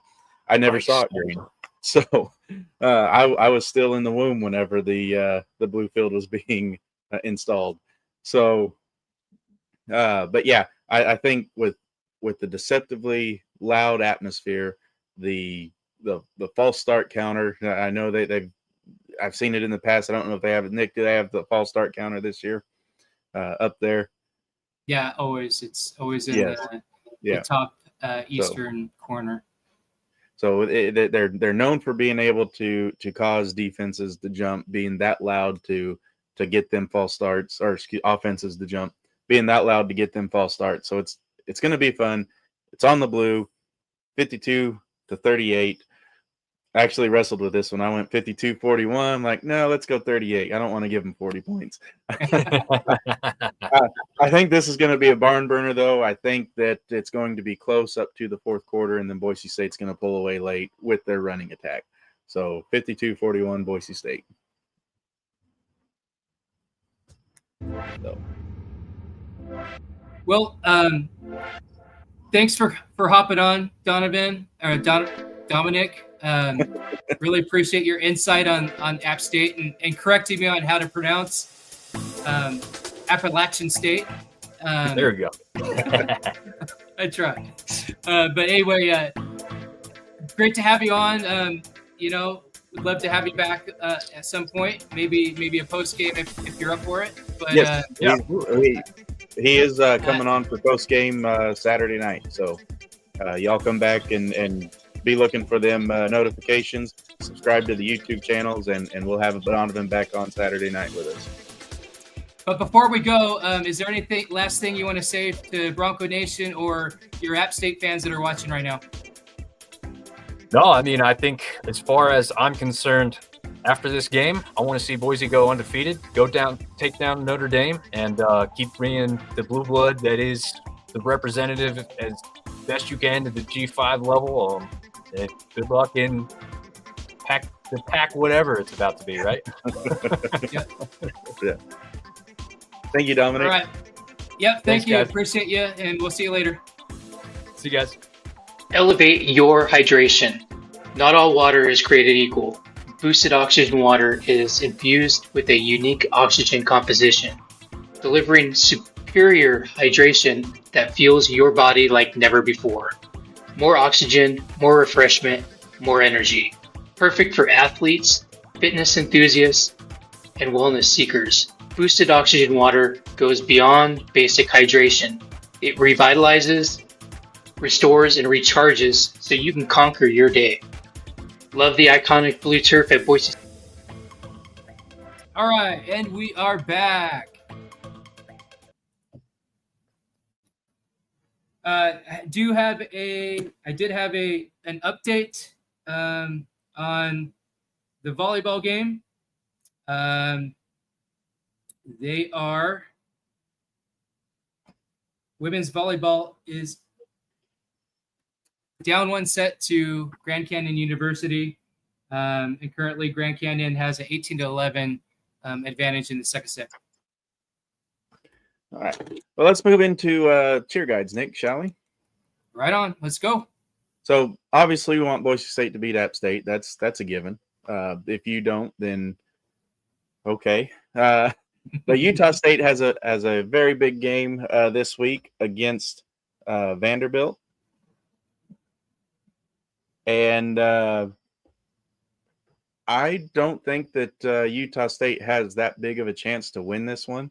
I never saw it green. So I was still in the womb whenever the blue field was being installed. So, but yeah, I think with the deceptively loud atmosphere, the false start counter. I know I've seen it in the past. I don't know if they have it. Nick, do they have the false start counter this year up there? Yeah, always. It's always in the top eastern corner. So they're known for being able to cause defenses to jump, being that loud to get them false starts, or offenses to jump, being that loud to get them false starts. So it's going to be fun. It's on the blue, 52-38. I actually wrestled with this one. I went 52-41. I'm like, no, let's go 38. I don't want to give them 40 points. I think this is going to be a barn burner, though. I think that it's going to be close up to the fourth quarter, and then Boise State's going to pull away late with their running attack. So 52-41 Boise State. So. Well, thanks for hopping on, Donovan or Dominic. Really appreciate your insight on App State and correcting me on how to pronounce Appalachian State. There we go. I tried. But anyway, great to have you on. We'd love to have you back at some point. Maybe a post game if you're up for it. But yes, he is coming on for post game Saturday night. So y'all come back and be looking for them notifications. Subscribe to the YouTube channels, and we'll have Donovan back on Saturday night with us. But before we go, is there anything last thing you want to say to Bronco Nation or your App State fans that are watching right now? No, I mean, I think as far as I'm concerned, after this game, I want to see Boise go undefeated, take down Notre Dame, and keep bringing the blue blood that is the representative as best you can to the G5 level. And good luck in pack whatever it's about to be, right? Yeah. Thank you, Dominic. All right. Yep. Thank you. Guys. Appreciate you, and we'll see you later. See you guys. Elevate your hydration. Not all water is created equal. Boosted oxygen water is infused with a unique oxygen composition, delivering superior hydration that fuels your body like never before. More oxygen, more refreshment, more energy. Perfect for athletes, fitness enthusiasts, and wellness seekers. Boosted oxygen water goes beyond basic hydration. It revitalizes, restores, and recharges so you can conquer your day. Love the iconic blue turf at Boise. All right, and we are back. I did have an update on the volleyball game. Women's volleyball is down one set to Grand Canyon University, and currently Grand Canyon has an 18-11 advantage in the second set. All right. Well, let's move into cheer guides, Nick, shall we? Right on. Let's go. So obviously we want Boise State to beat App State. That's a given. If you don't, then okay. But Utah State has a very big game this week against Vanderbilt, and I don't think that Utah State has that big of a chance to win this one.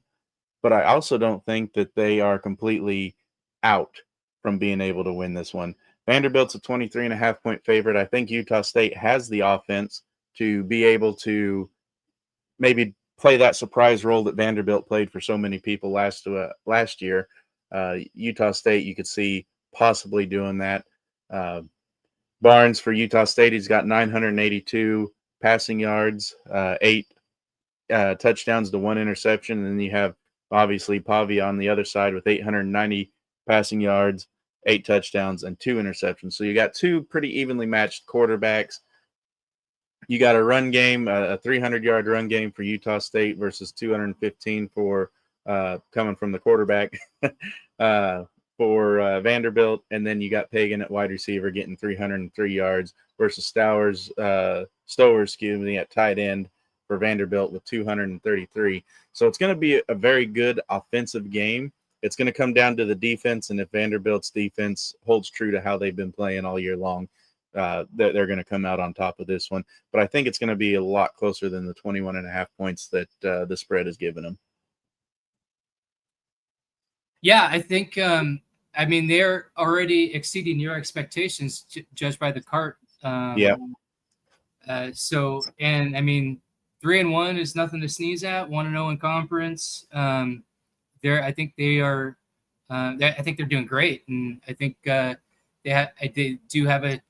But I also don't think that they are completely out from being able to win this one. Vanderbilt's a 23.5-point favorite. I think Utah State has the offense to be able to maybe play that surprise role that Vanderbilt played for so many people last year. Utah State, you could see possibly doing that. Barnes for Utah State, he's got 982 passing yards, 8 touchdowns to 1 interception. And then you have obviously Pavia on the other side with 890 passing yards, 8 touchdowns, and 2 interceptions. So you got 2 pretty evenly matched quarterbacks. You got a run game, a 300-yard run game for Utah State versus 215 for coming from the quarterback for Vanderbilt. And then you got Pagan at wide receiver getting 303 yards versus Stower, at tight end for Vanderbilt with 233. So it's going to be a very good offensive game. It's going to come down to the defense, and if Vanderbilt's defense holds true to how they've been playing all year long, they're going to come out on top of this one. But I think it's going to be a lot closer than the 21.5 points that the spread has given them. Yeah, I think, they're already exceeding your expectations, judged by the cart. Yeah. 3-1 is nothing to sneeze at. 1-0 in conference. I think they are. I think they're doing great, and I think they do have a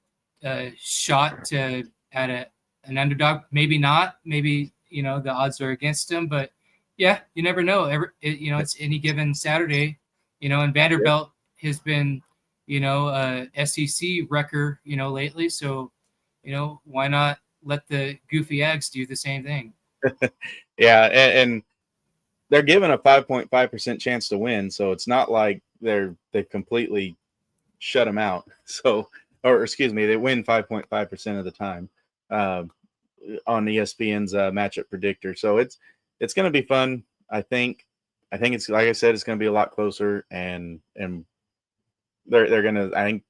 shot at an underdog. Maybe not. Maybe the odds are against them, but yeah, you never know. It's any given Saturday. And Vanderbilt has been SEC wrecker lately. So why not let the goofy eggs do the same thing? Yeah, and they're given a 5.5% chance to win, so it's not like they've completely shut them out. So, they win 5.5% of the time on ESPN's matchup predictor. So it's going to be fun. I think it's, like I said, it's going to be a lot closer, and they're going to. I think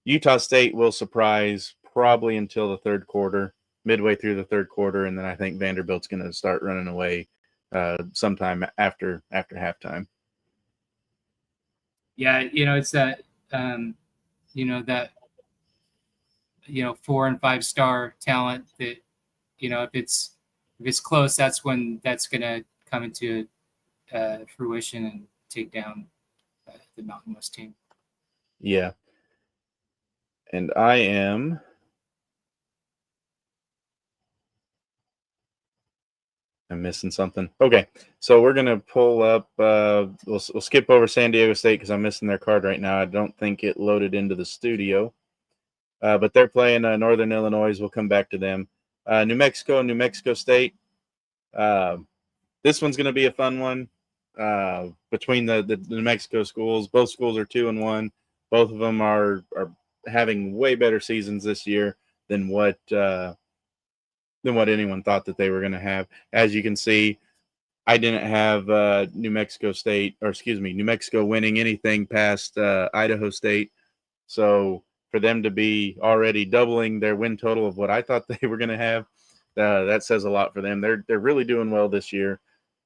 Utah State will surprise probably until the third quarter. Midway through the third quarter, and then I think Vanderbilt's going to start running away sometime after halftime. Yeah, it's that 4 and 5 star talent that if it's close, that's when that's going to come into fruition and take down the Mountain West team. Yeah, and I am. I'm missing something. Okay, so we're going to pull up. We'll skip over San Diego State because I'm missing their card right now. I don't think it loaded into the studio. But they're playing Northern Illinois. We'll come back to them. New Mexico State. This one's going to be a fun one between the New Mexico schools. Both schools are 2-1. Both of them are having way better seasons this year than what anyone thought that they were going to have. As you can see, I didn't have New Mexico winning anything past Idaho State. So for them to be already doubling their win total of what I thought they were going to have, that says a lot for them. They're really doing well this year.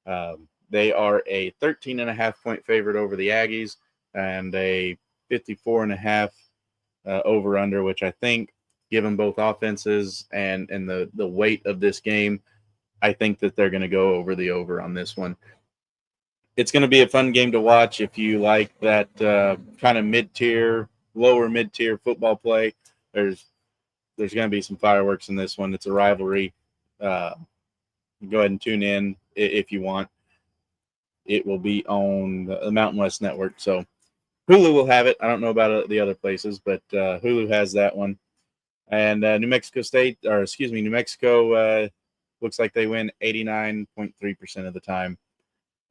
They are a 13.5-point favorite over the Aggies and a 54.5 over-under, which I think, given both offenses and the weight of this game, I think that they're going to go over the over on this one. It's going to be a fun game to watch if you like that kind of lower mid-tier football play. There's going to be some fireworks in this one. It's a rivalry. Go ahead and tune in if you want. It will be on the Mountain West Network. So Hulu will have it. I don't know about the other places, but Hulu has that one. And New Mexico looks like they win 89.3% of the time.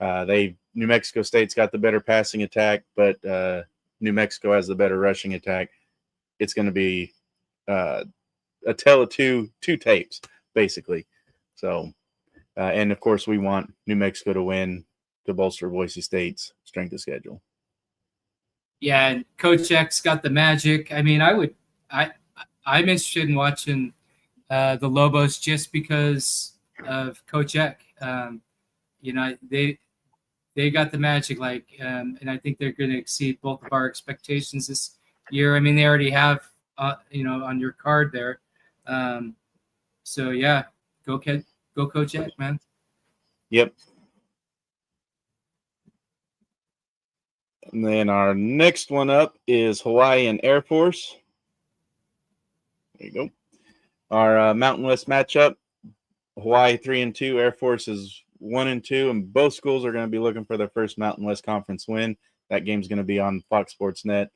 New Mexico State's got the better passing attack, but New Mexico has the better rushing attack. It's going to be a tale of two tapes, basically. So, and of course, we want New Mexico to win to bolster Boise State's strength of schedule. Yeah, and Coach X got the magic. I mean, I'm interested in watching the Lobos just because of Coach X. They got the magic, and I think they're going to exceed both of our expectations this year. I mean, they already have, on your card there. So yeah, go Coach X, man. Yep. And then our next one up is Hawaii and Air Force. There you go. Our Mountain West matchup, Hawaii 3-2, Air Force is 1-2, and both schools are going to be looking for their first Mountain West Conference win. That game's going to be on Fox Sports Net,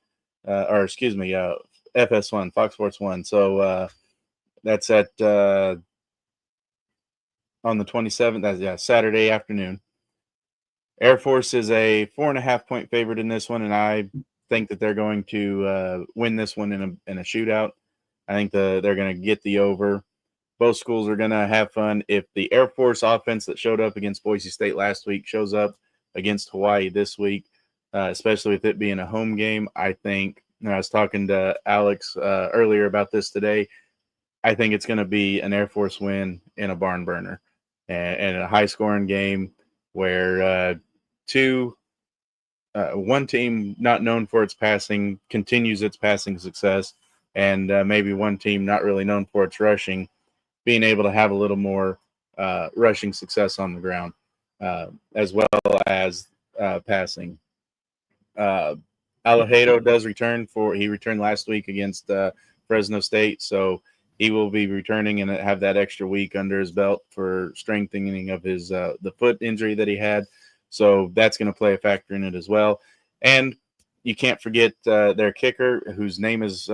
FS1, Fox Sports 1. So that's at on the 27th. That's Saturday afternoon. Air Force is a 4.5-point favorite in this one, and I think that they're going to win this one in a shootout. I think they're going to get the over. Both schools are going to have fun. If the Air Force offense that showed up against Boise State last week shows up against Hawaii this week, especially with it being a home game, I think, and I was talking to Alex earlier about this today, I think it's going to be an Air Force win in a barn burner and a high-scoring game where one team not known for its passing continues its passing success, and maybe one team not really known for its rushing being able to have a little more rushing success on the ground, as well as passing. Alejado does return he returned last week against Fresno State, so he will be returning and have that extra week under his belt for strengthening of his the foot injury that he had. So that's going to play a factor in it as well. And you can't forget their kicker, whose name is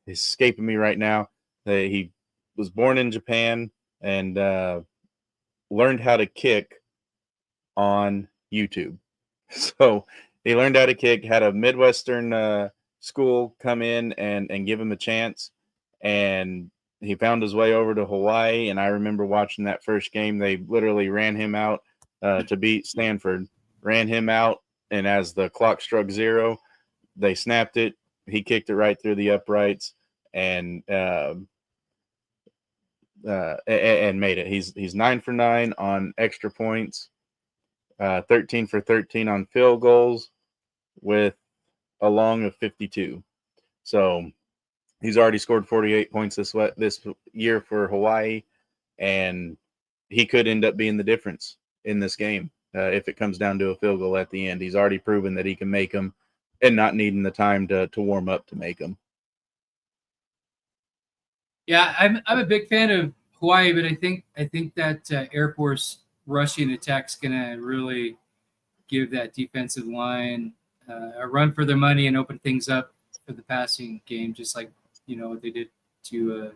escaping me right now. He was born in Japan and learned how to kick on YouTube. So he learned how to kick, had a Midwestern school come in and give him a chance. And he found his way over to Hawaii. And I remember watching that first game. They literally ran him out to beat Stanford, ran him out. And as the clock struck 0, they snapped it. He kicked it right through the uprights and made it. He's 9 for 9 on extra points, 13 for 13 on field goals with a long of 52. So he's already scored 48 points this year for Hawaii, and he could end up being the difference in this game if it comes down to a field goal at the end. He's already proven that he can make them and not needing the time to warm up to make them. Yeah, I'm a big fan of Hawaii, but I think that Air Force rushing attack's gonna really give that defensive line a run for their money and open things up for the passing game, just like what they did to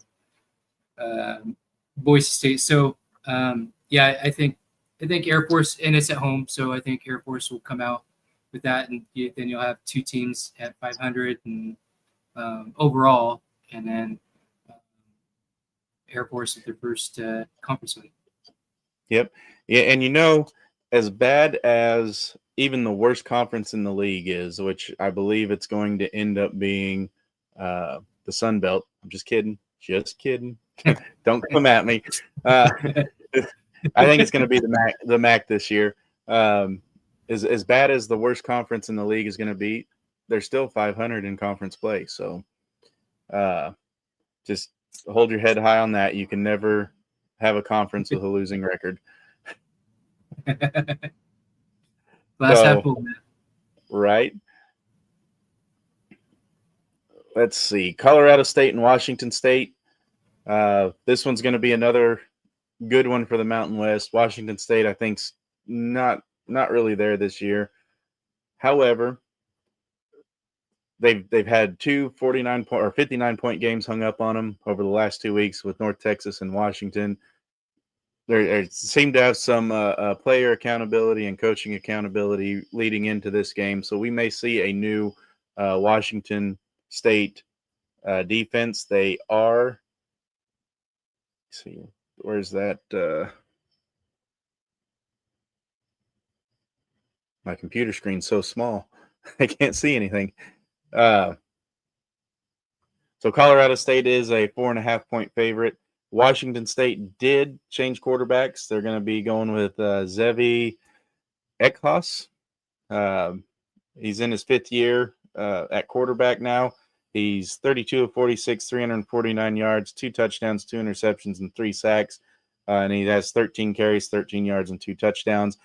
Boise State. So yeah, I think Air Force, and it's at home, so I think Air Force will come out with that, and then you'll have two teams at 500 and overall, and then Air Force at their first conference win. Yep. Yeah, and as bad as even the worst conference in the league is, which I believe it's going to end up being the Sun Belt. I'm just kidding. Don't come at me. I think it's going to be the MAC this year. As bad as the worst conference in the league is going to be, they're still 500 in conference play. So just hold your head high on that. You can never have a conference with a losing record. Right. Let's see. Colorado State and Washington State. This one's going to be another good one for the Mountain West. Washington State, I think, not really there this year. However, they've had two 49-point or 59-point games hung up on them over the last 2 weeks with North Texas and Washington. there seemed to have some player accountability and coaching accountability leading into this game. So we may see a new Washington State defense. They are, let's see, where's that? My computer screen's so small, I can't see anything. So Colorado State is a 4.5-point favorite. Washington State did change quarterbacks. They're going to be going with Zevi Eckhouse. He's in his 5th year at quarterback now. He's 32 of 46, 349 yards, 2 touchdowns, 2 interceptions, and 3 sacks. And he has 13 carries, 13 yards, and 2 touchdowns.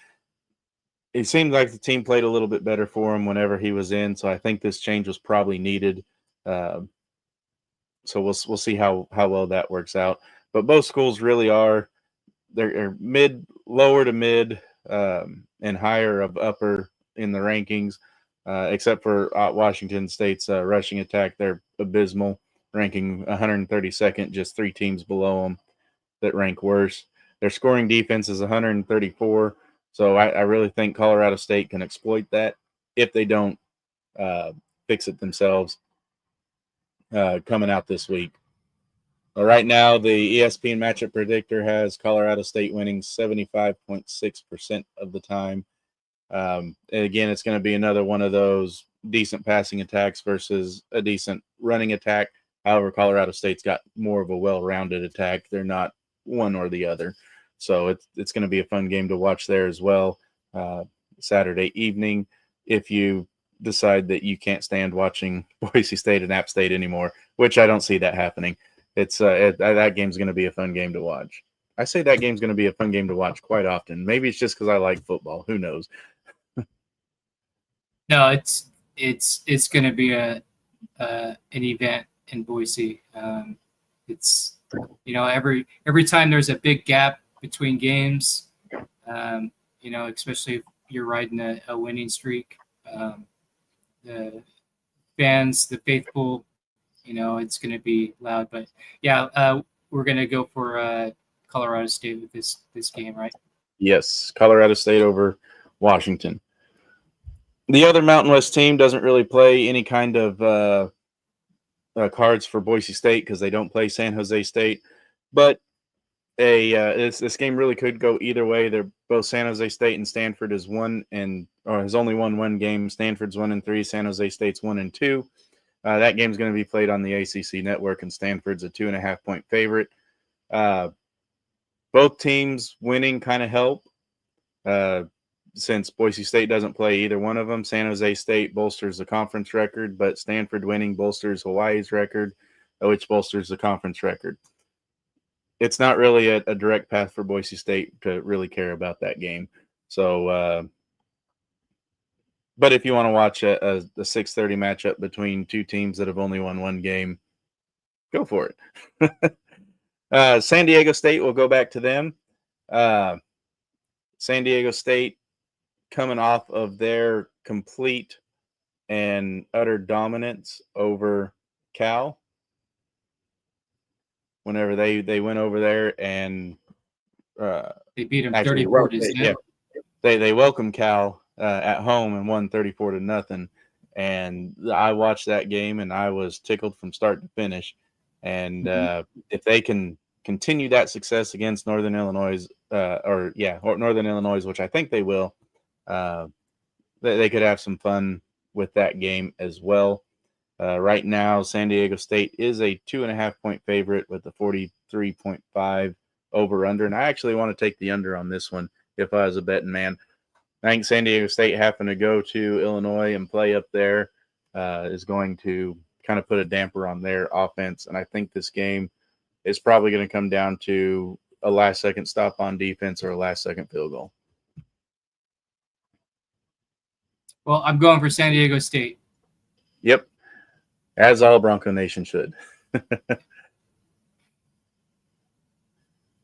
It seemed like the team played a little bit better for him whenever he was in, so I think this change was probably needed. So we'll see how well that works out. But both schools really are they're lower to mid, and higher of upper in the rankings, except for Washington State's rushing attack. They're abysmal, ranking 132nd, just 3 teams below them that rank worse. Their scoring defense is 134. So I really think Colorado State can exploit that if they don't fix it themselves coming out this week. Right now, the ESPN matchup predictor has Colorado State winning 75.6% of the time. And again, it's going to be another one of those decent passing attacks versus a decent running attack. However, Colorado State's got more of a well-rounded attack. They're not one or the other. So it's going to be a fun game to watch there as well. Saturday evening, if you decide that you can't stand watching Boise State and App State anymore, which I don't see that happening. That game's going to be a fun game to watch. I say that game's going to be a fun game to watch quite often. Maybe it's just because I like football. Who knows? No, it's going to be an event in Boise. It's every time there's a big gap between games, especially if you're riding a winning streak, the fans, the faithful, it's going to be loud. But yeah, we're going to go for Colorado State with this game, right? Yes, Colorado State over Washington. The other Mountain West team doesn't really play any kind of cards for Boise State because they don't play San Jose State. But this game really could go either way. They're both San Jose State and Stanford has only won one game. Stanford's 1-3. San Jose State's 1-2. That game's going to be played on the ACC network, and Stanford's a 2.5-point favorite. Both teams winning kind of help since Boise State doesn't play either one of them. San Jose State bolsters the conference record, but Stanford winning bolsters Hawaii's record, which bolsters the conference record. It's not really a direct path for Boise State to really care about that game. So, but if you want to watch a 6:30 matchup between two teams that have only won one game, go for it. San Diego State, we'll go back to them. San Diego State coming off of their complete and utter dominance over Cal. Whenever they went over there and they beat them 34-0. Yeah, they welcomed Cal at home and won 34-0. And I watched that game and I was tickled from start to finish. And if they can continue that success against Northern Illinois, Northern Illinois, which I think they will, they could have some fun with that game as well. Right now, San Diego State is a 2.5-point favorite with a 43.5 over-under. And I actually want to take the under on this one if I was a betting man. I think San Diego State having to go to Illinois and play up there is going to kind of put a damper on their offense. And I think this game is probably going to come down to a last-second stop on defense or a last-second field goal. Well, I'm going for San Diego State. Yep. As all Bronco Nation should.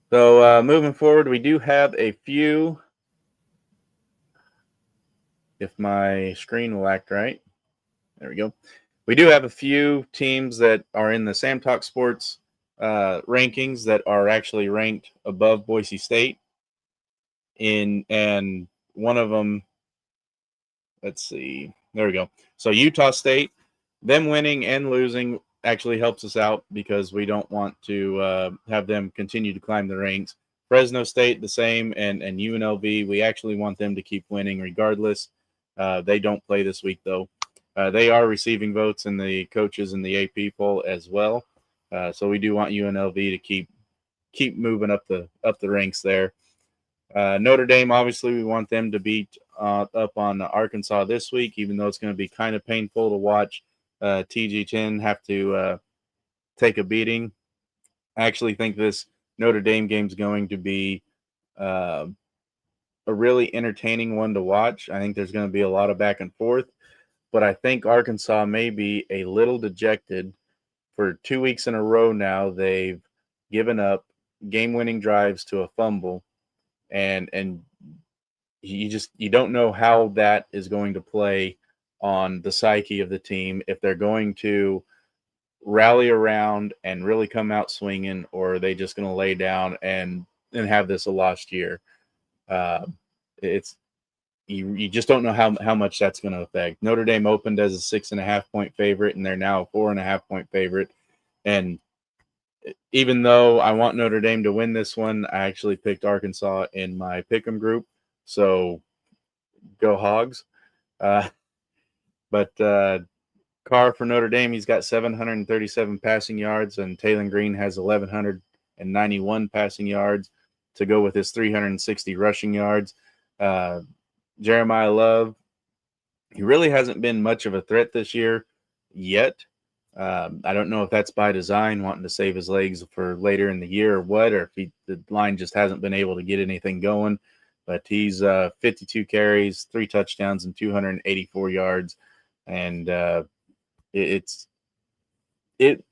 So moving forward, we do have a few, if my screen will act right. There we go. We do have a few teams that are in the Sam Talk Sports rankings that are actually ranked above Boise State. And one of them, let's see, there we go. So Utah State, them winning and losing actually helps us out because we don't want to have them continue to climb the ranks. Fresno State, the same, and UNLV, we actually want them to keep winning regardless. They don't play this week, though. They are receiving votes in the coaches and the AP poll as well. So we do want UNLV to keep moving up the ranks there. Notre Dame, obviously, we want them to beat up on Arkansas this week, even though it's going to be kind of painful to watch TG10 have to take a beating. I actually think this Notre Dame game is going to be a really entertaining one to watch. I think there's going to be a lot of back and forth, but I think Arkansas may be a little dejected. For 2 weeks in a row now, they've given up game-winning drives to a fumble, and you don't know how that is going to play on the psyche of the team, if they're going to rally around and really come out swinging, or are they just going to lay down and have this a lost year. You just don't know how much that's going to affect. Notre Dame opened as a 6.5-point favorite, and they're now a 4.5-point favorite. And even though I want Notre Dame to win this one, I actually picked Arkansas in my pick'em group. So go Hogs. But Carr for Notre Dame, he's got 737 passing yards, and Taylor Green has 1,191 passing yards to go with his 360 rushing yards. Jeremiah Love, he really hasn't been much of a threat this year yet. I don't know if that's by design, wanting to save his legs for later in the year or what, or if the line just hasn't been able to get anything going. But he's 52 carries, 3 touchdowns, and 284 yards. And it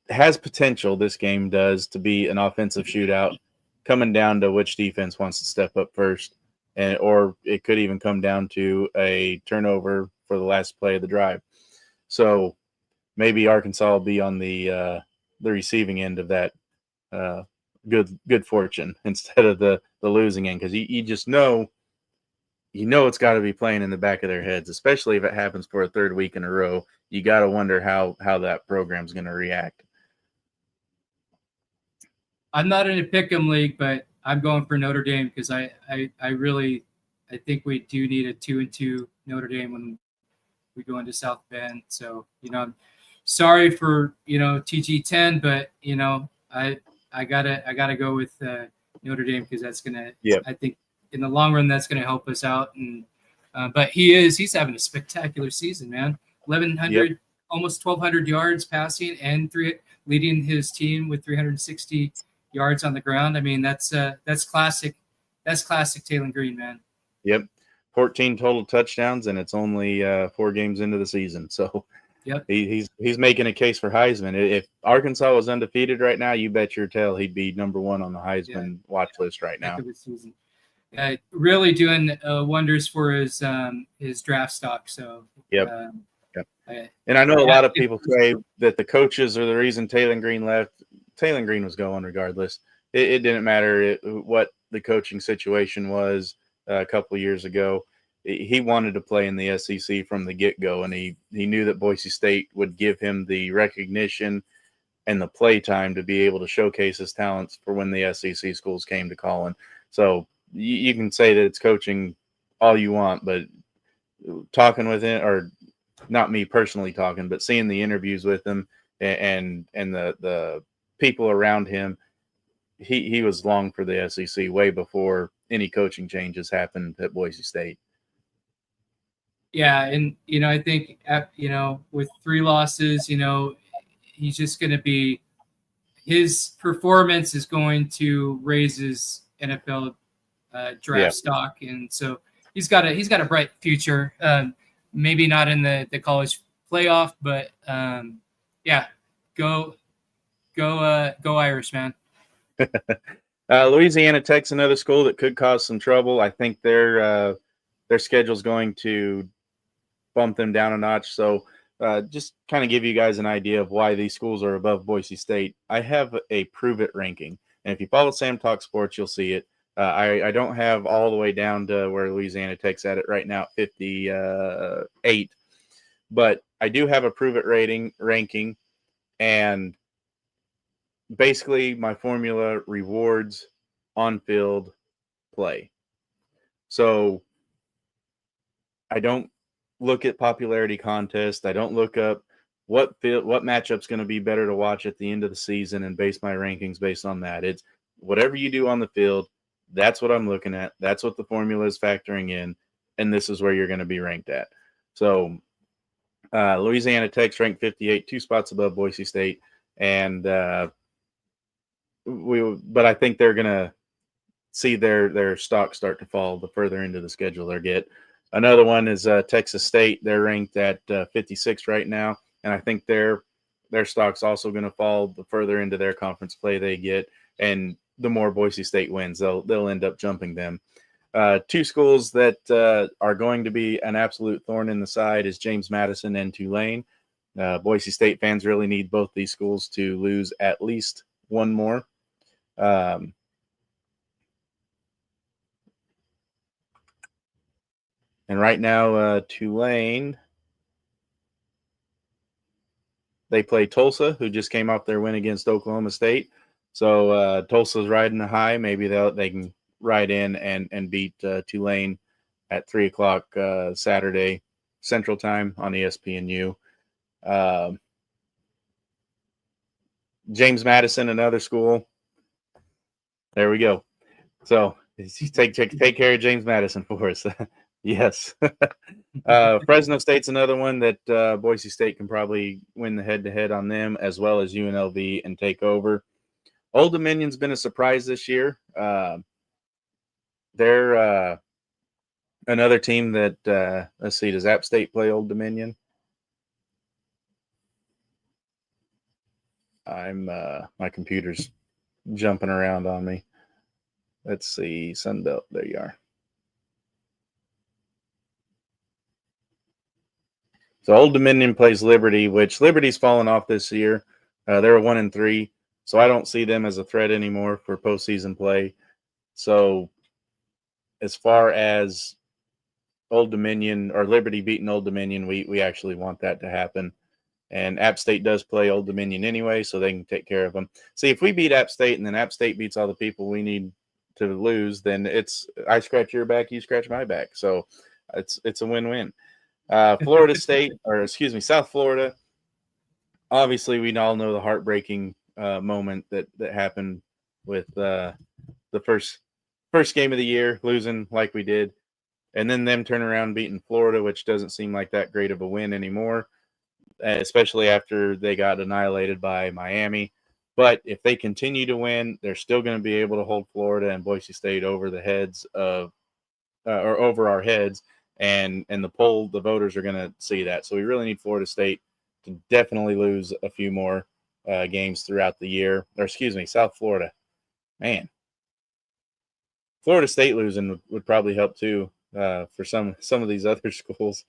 has potential, this game does, to be an offensive shootout, coming down to which defense wants to step up first. Or it could even come down to a turnover for the last play of the drive. So maybe Arkansas will be on the receiving end of that good fortune instead of the losing end, because you just know it's got to be playing in the back of their heads, especially if it happens for a third week in a row. You got to wonder how that program's going to react. I'm not in a pick'em league, but I'm going for Notre Dame because I think we do need a 2-2 Notre Dame when we go into South Bend. So, I'm sorry for, TG10, but, I gotta go with Notre Dame because that's going to, I think in the long run, that's going to help us out. And, but he's having a spectacular season, man. 1,100, almost 1,200 yards passing and leading his team with 360 yards on the ground. I mean, that's classic. That's classic Taylor Green, man. Yep. 14 total touchdowns, and it's only 4 games into the season. So he's making a case for Heisman. If Arkansas was undefeated right now, you bet your tail he'd be number 1 on the Heisman watch list right now. Really doing wonders for his draft stock. So and I know a lot of people say that the coaches are the reason Taylor Green left. Taylor Green was going regardless. It didn't matter what the coaching situation was a couple of years ago. He wanted to play in the SEC from the get-go, and he knew that Boise State would give him the recognition and the play time to be able to showcase his talents for when the SEC schools came to calling. So you can say that it's coaching all you want, but talking with him, or not me personally talking, but seeing the interviews with him and the people around him, he was long for the SEC way before any coaching changes happened at Boise State. Yeah, and I think with 3 losses, he's just going to be, his performance is going to raise his NFL draft stock, and so he's got a bright future. Maybe not in the college playoff, but go Irish, man. Louisiana Tech's another school that could cause some trouble. I think their schedule's going to bump them down a notch. So just kind of give you guys an idea of why these schools are above Boise State, I have a prove it ranking. And if you follow Sam Talk Sports, you'll see it. I don't have all the way down to where Louisiana Tech's at it right now at 58, but I do have a prove it ranking, and basically my formula rewards on-field play. So I don't look at popularity contest. I don't look up what matchup's going to be better to watch at the end of the season and base my rankings based on that. It's whatever you do on the field, that's what I'm looking at. That's what the formula is factoring in, and this is where you're going to be ranked at. So Louisiana Tech's ranked 58, 2 spots above Boise State, and but I think they're going to see their stock start to fall the further into the schedule they get. Another one is Texas State. They're ranked at 56 right now, and I think their stock's also going to fall the further into their conference play they get, and the more Boise State wins, they'll end up jumping them. 2 schools that are going to be an absolute thorn in the side is James Madison and Tulane. Boise State fans really need both these schools to lose at least one more. And right now, Tulane, they play Tulsa, who just came off their win against Oklahoma State. So Tulsa's riding the high. Maybe they can ride in and beat Tulane at 3 o'clock Saturday Central Time on ESPNU. James Madison, another school. There we go. So take care of James Madison for us. Yes. Fresno State's another one that Boise State can probably win the head-to-head on them, as well as UNLV, and take over. Old Dominion's been a surprise this year. They're another team that, let's see, does App State play Old Dominion? My computer's jumping around on me. Let's see, Sunbelt, there you are. So Old Dominion plays Liberty, which Liberty's fallen off this year. They're a 1-3, so I don't see them as a threat anymore for postseason play. So as far as Old Dominion or Liberty beating Old Dominion, we actually want that to happen. And App State does play Old Dominion anyway, so they can take care of them. See, if we beat App State and then App State beats all the people we need to lose, then it's I scratch your back, you scratch my back. So it's a win-win. Florida State, or excuse me, South Florida. Obviously, we all know the heartbreaking moment that happened with the first game of the year, losing like we did, and then them turn around beating Florida, which doesn't seem like that great of a win anymore, especially after they got annihilated by Miami. But if they continue to win, they're still going to be able to hold Florida and Boise State over the heads of, or over our heads. And the voters are going to see that. So we really need Florida State to definitely lose a few more games throughout the year. Or excuse me, South Florida. Man. Florida State losing would probably help too for some of these other schools.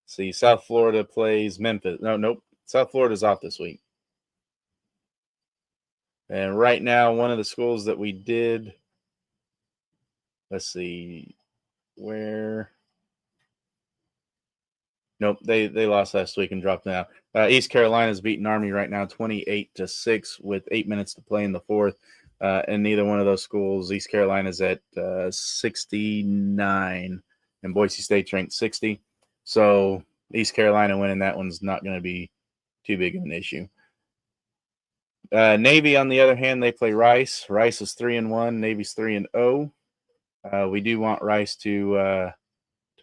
See, South Florida plays Memphis. Nope. South Florida's off this week. And right now, one of the schools that we did, let's see, where? Nope, they lost last week and dropped now. East Carolina's beating Army right now, 28-6 with 8 minutes to play in the fourth. And neither one of those schools, East Carolina's at 69, and Boise State's ranked 60. So East Carolina winning that one's not going to be too big of an issue. Navy, on the other hand, they play Rice. Rice is 3-1. Navy's 3-0. We do want Rice to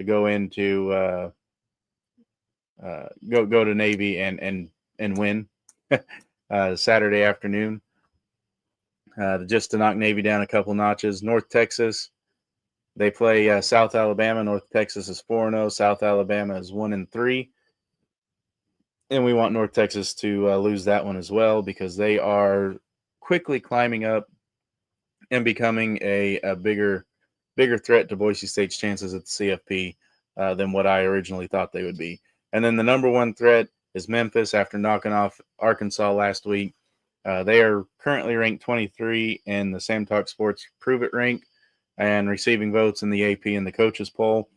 go into go to Navy and win Saturday afternoon, just to knock Navy down a couple notches. North Texas, they play South Alabama. North Texas is 4-0. South Alabama is 1-3. And we want North Texas to lose that one as well, because they are quickly climbing up and becoming a bigger threat to Boise State's chances at the CFP. than what I originally thought they would be. And then the number one threat is Memphis after knocking off Arkansas last week. They are currently ranked 23 in the Sam Talk Sports Prove It rank and receiving votes in the AP and the coaches poll.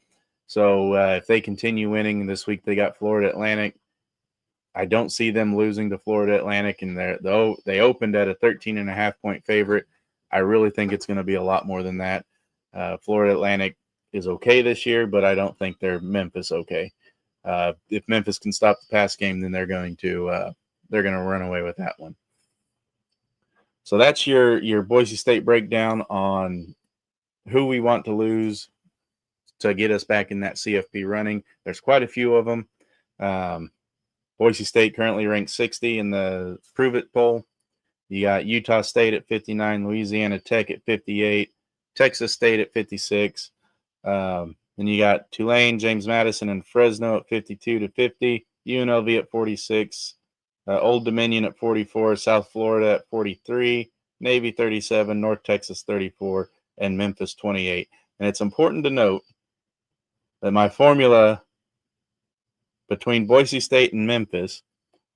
So if they continue winning this week, they got Florida Atlantic. I don't see them losing to Florida Atlantic, and they opened at a 13.5-point favorite. I really think it's going to be a lot more than that. Florida Atlantic is okay this year, but I don't think they're Memphis okay. If Memphis can stop the pass game, then they're going to run away with that one. So that's your Boise State breakdown on who we want to lose to get us back in that CFP running. There's quite a few of them. Boise State currently ranked 60 in the Prove It poll. You got Utah State at 59, Louisiana Tech at 58, Texas State at 56. Then you got Tulane, James Madison, and Fresno at 52 to 50, UNLV at 46, Old Dominion at 44, South Florida at 43, Navy 37, North Texas 34, and Memphis 28. And it's important to note that my formula between Boise State and Memphis,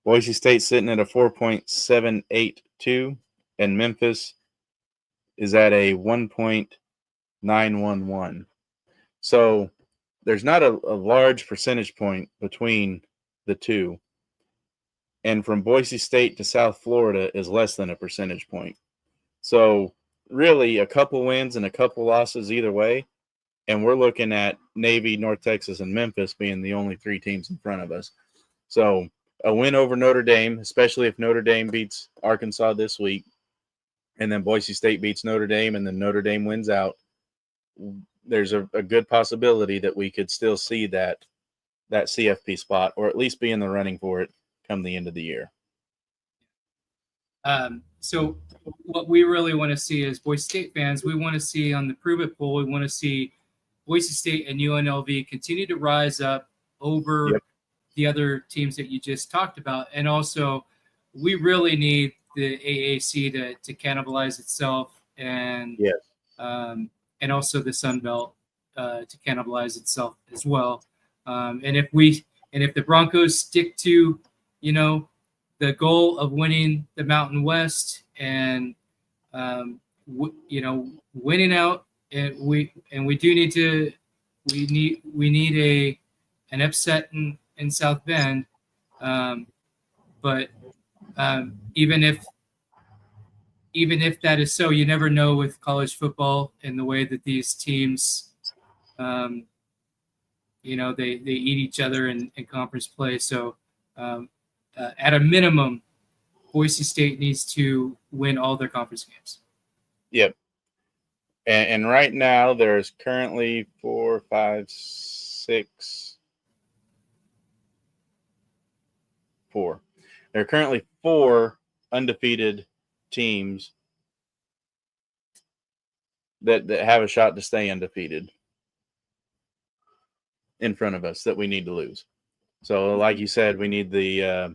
Boise State sitting at a 4.782, and Memphis is at a 1.911. So there's not a large percentage point between the two. And from Boise State to South Florida is less than a percentage point. So really a couple wins and a couple losses either way. And we're looking at Navy, North Texas, and Memphis being the only three teams in front of us. So a win over Notre Dame, especially if Notre Dame beats Arkansas this week, and then Boise State beats Notre Dame, and then Notre Dame wins out, there's a good possibility that we could still see that CFP spot, or at least be in the running for it come the end of the year. So what we really want to see as Boise State fans, we want to see on the Prove It poll, we want to see Boise State and UNLV continue to rise up over the other teams that you just talked about. And also, we really need the AAC to cannibalize itself, and also the Sun Belt to cannibalize itself as well. And if the Broncos stick to, the goal of winning the Mountain West and winning out, and we need an upset in South Bend, but even if that is so, you never know with college football and the way that these teams, they eat each other in conference play. So at a minimum, Boise State needs to win all their conference games. Yep. And right now there's currently 4, 5, 6, 4. There are currently 4 undefeated teams that have a shot to stay undefeated in front of us that we need to lose. So like you said, we need the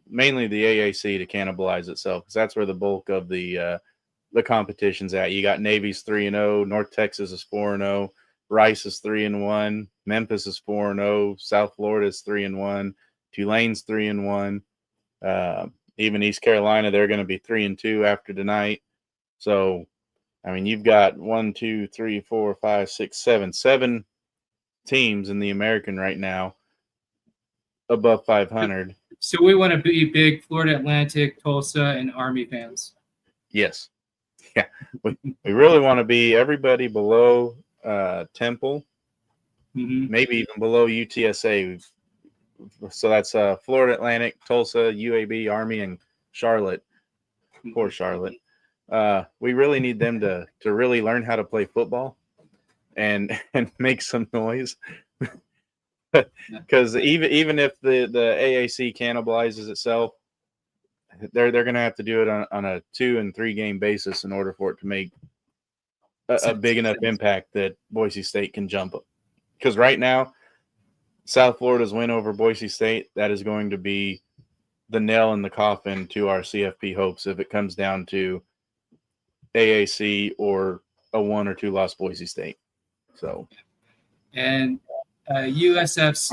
mainly the AAC to cannibalize itself, because that's where the bulk of the competition's at. You got Navy's 3-0, North Texas is 4-0, Rice is 3-1, Memphis is 4-0, South Florida is 3-1, Tulane's 3-1. Even East Carolina, they're going to be 3-2 after tonight. So, I mean, you've got 1, 2, 3, 4, 5, 6, 7 teams in the American right now above 500. So we want to be big Florida Atlantic, Tulsa, and Army fans. Yes. Yeah. We really want to be everybody below Temple, maybe even below UTSA. So that's Florida Atlantic, Tulsa, UAB, Army, and Charlotte. Poor Charlotte. We really need them to really learn how to play football and make some noise. Because even if the AAC cannibalizes itself, they're going to have to do it on a 2 and 3 game basis in order for it to make a big enough impact that Boise State can jump up. Because right now, South Florida's win over Boise State, that is going to be the nail in the coffin to our CFP hopes if it comes down to AAC or a 1 or 2 loss Boise State. So, and USF's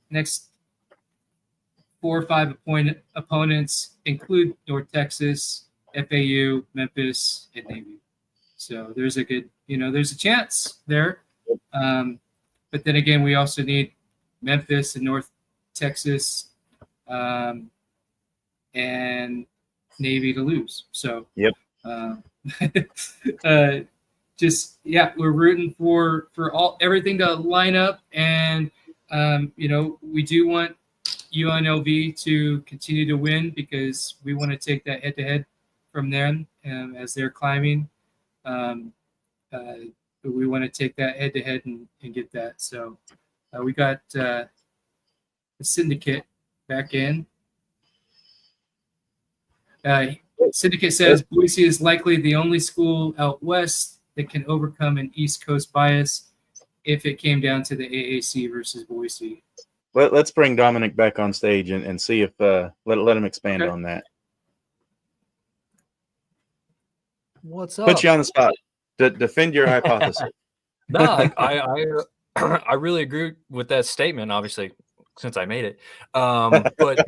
next 4 or 5 opponents include North Texas, FAU, Memphis, and Navy. So there's a good, there's a chance there. But then again, we also need Memphis and North Texas and Navy to lose. So yep. We're rooting for everything to line up, and we do want UNLV to continue to win because we want to take that head-to-head from them as they're climbing. But we want to take that head-to-head and get that. So we got the syndicate back in. Syndicate says Boise is likely the only school out west that can overcome an East Coast bias if it came down to the AAC versus Boise. Let's bring Dominic back on stage and see if let him expand on that. What's up? Put you on the spot. Defend your hypothesis. No, I really agree with that statement. Obviously, since I made it, but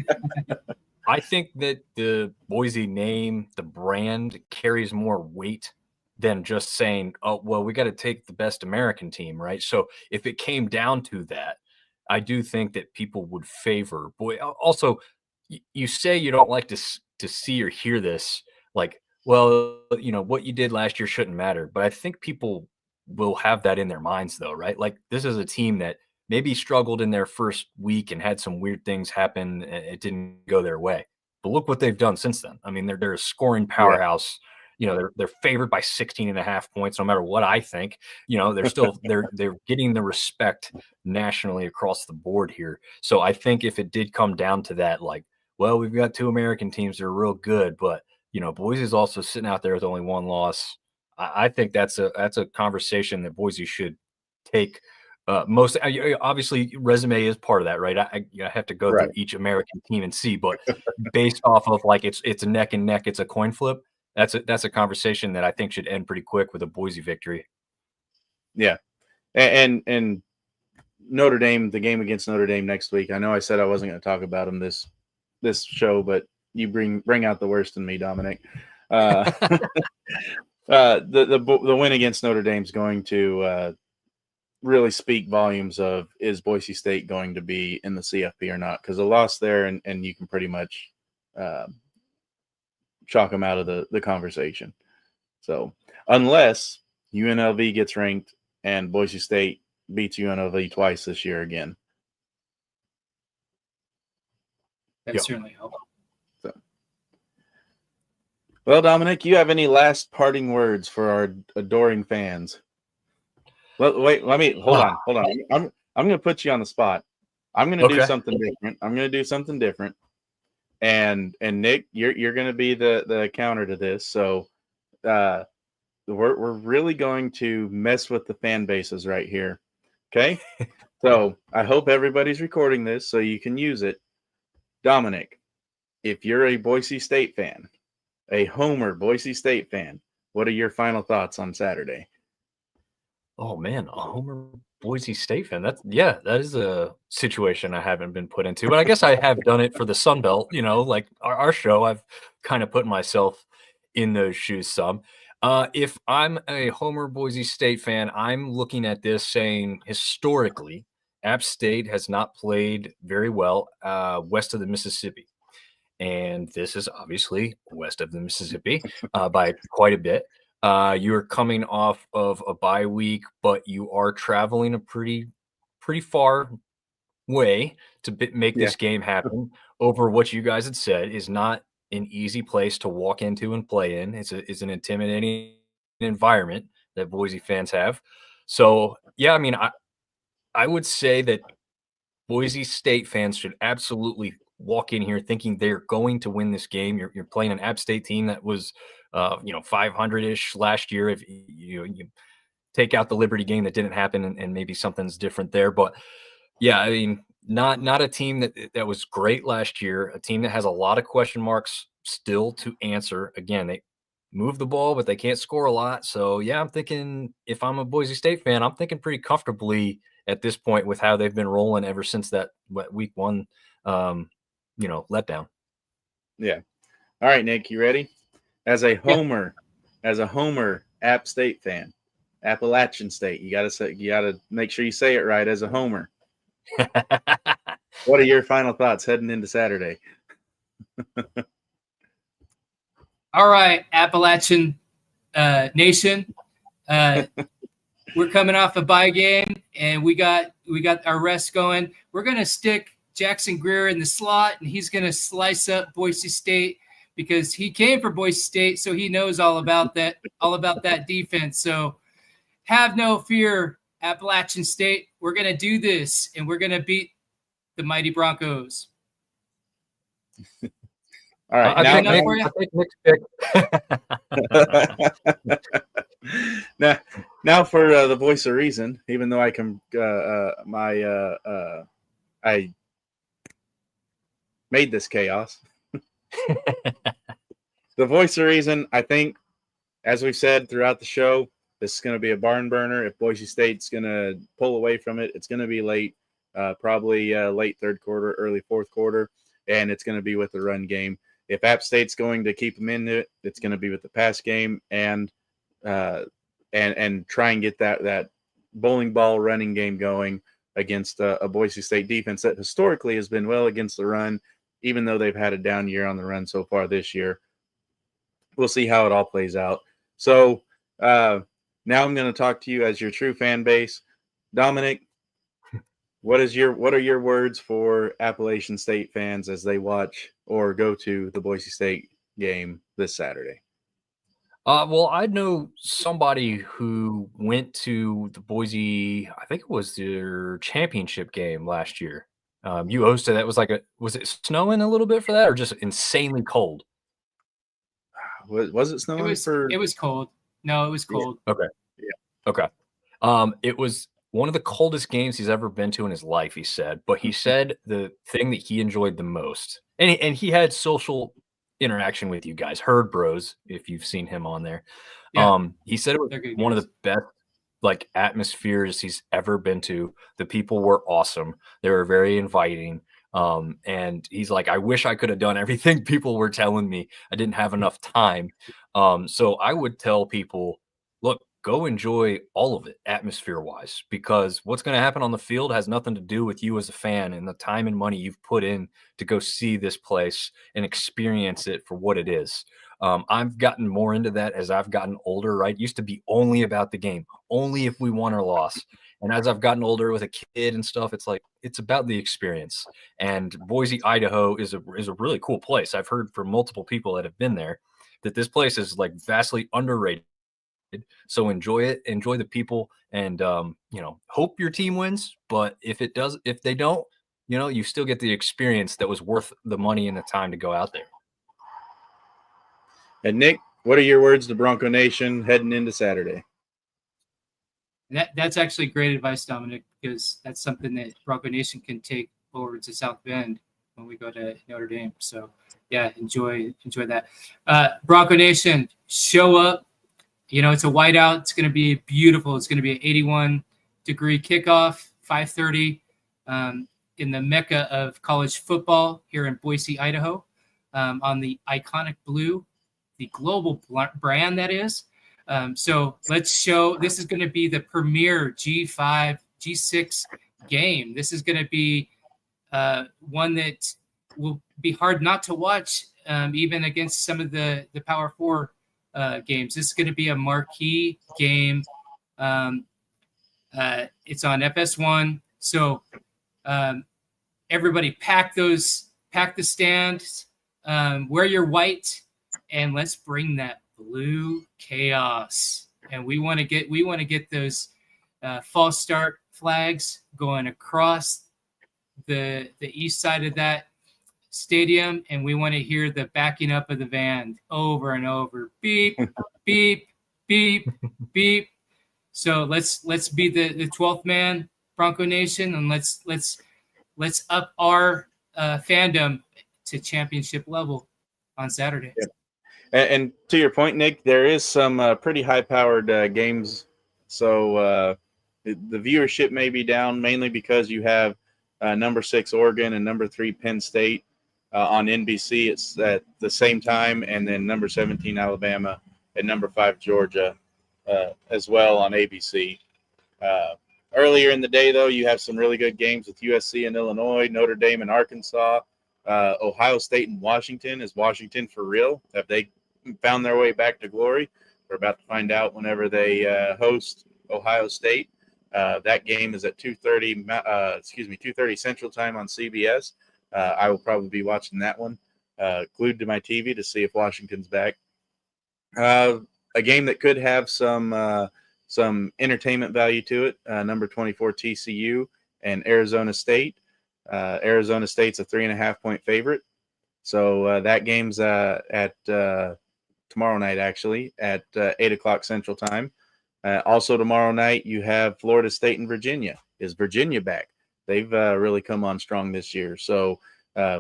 I think that the Boise name, the brand, carries more weight than just saying, "Oh, well, we got to take the best American team," right? So if it came down to that, I do think that people would favor Boise. Also, you say you don't like to see or hear this, like, well, what you did last year shouldn't matter. But I think people will have that in their minds, though, right? Like, this is a team that maybe struggled in their first week and had some weird things happen. And it didn't go their way. But look what they've done since then. I mean, they're a scoring powerhouse. Yeah. They're favored by 16.5 points, no matter what I think. They're still they're getting the respect nationally across the board here. So I think if it did come down to that, like, well, we've got 2 American teams that are real good, but Boise's also sitting out there with only 1 loss. I think that's a conversation that Boise should take. Most obviously, resume is part of that, right? I have to go through each American team and see, but based off of like it's a neck and neck, it's a coin flip. That's a conversation that I think should end pretty quick with a Boise victory. Yeah, and Notre Dame, the game against Notre Dame next week. I know I said I wasn't going to talk about them this show, but you bring out the worst in me, Dominic. The win against Notre Dame is going to really speak volumes of, is Boise State going to be in the CFP or not? Because a loss there, and you can pretty much chalk them out of the conversation. So unless UNLV gets ranked and Boise State beats UNLV twice this year again. That certainly helps. So. Well, Dominic, you have any last parting words for our adoring fans? Well, wait, hold on. I'm going to put you on the spot. I'm going to do something different. And Nick, you're going to be the counter to this. So we're really going to mess with the fan bases right here. Okay? So I hope everybody's recording this so you can use it. Dominic, if you're a Boise State fan, a homer Boise State fan, what are your final thoughts on Saturday? Oh man, a homer Boise State fan. That is a situation I haven't been put into, but I guess I have done it for the Sun Belt. Like our show, I've kind of put myself in those shoes some. If I'm a homer Boise State fan, I'm looking at this saying historically, App State has not played very well west of the Mississippi. And this is obviously west of the Mississippi by quite a bit. You're coming off of a bye week, but you are traveling a pretty far way to make this game happen over what you guys had said is not an easy place to walk into and play in. It's an intimidating environment that Boise fans have. So, yeah, I mean, I would say that Boise State fans should absolutely walk in here thinking they're going to win this game. You're playing an App State team that was 500-ish last year. If you take out the Liberty game that didn't happen and maybe something's different there. But yeah, I mean, not a team that was great last year, a team that has a lot of question marks still to answer. Again, they move the ball, but they can't score a lot. So yeah, I'm thinking if I'm a Boise State fan, I'm thinking pretty comfortably at this point with how they've been rolling ever since that week 1, letdown. Yeah. All right, Nick, you ready? As a homer, App State fan, Appalachian State, you gotta make sure you say it right. As a homer, what are your final thoughts heading into Saturday? All right, Appalachian Nation. We're coming off a bye game, and we got our rest going. We're gonna stick Jackson Greer in the slot, and he's gonna slice up Boise State because he came for Boise State, so he knows all about that defense. So have no fear, Appalachian State. We're gonna do this, and we're gonna beat the mighty Broncos. All right, I now for the voice of reason. Even though I can, I made this chaos. The voice of reason. I think, as we've said throughout the show, this is going to be a barn burner. If Boise State's going to pull away from it, it's going to be late, probably late third quarter, early fourth quarter, and it's going to be with the run game. If App State's going to keep them in it, it's going to be with the pass game and try and get that bowling ball running game going against a Boise State defense that historically has been well against the run, even though they've had a down year on the run so far this year. We'll see how it all plays out. So now I'm going to talk to you as your true fan base. Dominic, what are your words for Appalachian State fans as they watch or go to the Boise State game this Saturday? Well, I know somebody who went to the Boise, I think it was their championship game last year. You hosted that. Was it snowing a little bit for that or just insanely cold? Was it snowing? It was cold. No, it was cold. Yeah. Okay. Yeah. Okay. It was one of the coldest games he's ever been to in his life, he said. But he said the thing that he enjoyed the most, and he had social interaction with you guys, Herd Bros, if you've seen him on there. Yeah. He said it was one of the best atmospheres he's ever been to. The people were awesome. They were very inviting. And he's like, I wish I could have done everything people were telling me. I didn't have enough time. So I would tell people, look, go enjoy all of it atmosphere wise, because what's going to happen on the field has nothing to do with you as a fan and the time and money you've put in to go see this place and experience it for what it is. I've gotten more into that as I've gotten older, right? It used to be only about the game, only if we won or lost. And as I've gotten older with a kid and stuff, it's like, it's about the experience. And Boise, Idaho is a really cool place. I've heard from multiple people that have been there that this place is like vastly underrated. So enjoy it, enjoy the people, and hope your team wins. But if they don't, you still get the experience that was worth the money and the time to go out there. And Nick, what are your words to Bronco Nation heading into Saturday? That's actually great advice, Dominic, because that's something that Bronco Nation can take over to South Bend when we go to Notre Dame. So yeah, enjoy that. Bronco Nation, show up. It's a whiteout. It's going to be beautiful. It's going to be an 81-degree kickoff, 5:30, in the mecca of college football here in Boise, Idaho, on the iconic blue, the global brand that is. So let's show. This is going to be the premier G5, G6 game. This is going to be one that will be hard not to watch, even against some of the Power 4 games. This is going to be a marquee game. It's on FS1. So everybody pack the stands, wear your white, and let's bring that blue chaos. And we want to get those false start flags going across the east side of that stadium, and we want to hear the backing up of the van over and over. Beep, beep, beep, beep. So let's be the 12th man, Bronco Nation, and let's up our fandom to championship level on Saturday. Yeah. And to your point, Nick, there is some pretty high-powered games. So the viewership may be down mainly because you have number 6 Oregon and number 3 Penn State on NBC. It's at the same time, and then number 17 Alabama and number 5 Georgia as well on ABC. Earlier in the day, though, you have some really good games with USC and Illinois, Notre Dame and Arkansas, Ohio State and Washington. Is Washington for real? Have they found their way back to glory? We're about to find out whenever they host Ohio State. That game is at 2:30 Central Time on CBS. I will probably be watching that one, glued to my TV to see if Washington's back. A game that could have some entertainment value to it. Number 24 TCU and Arizona State. Arizona State's a 3.5-point favorite. So that game's at tomorrow night, actually, at 8 o'clock Central Time. Also tomorrow night, you have Florida State and Virginia. Is Virginia back? They've really come on strong this year. So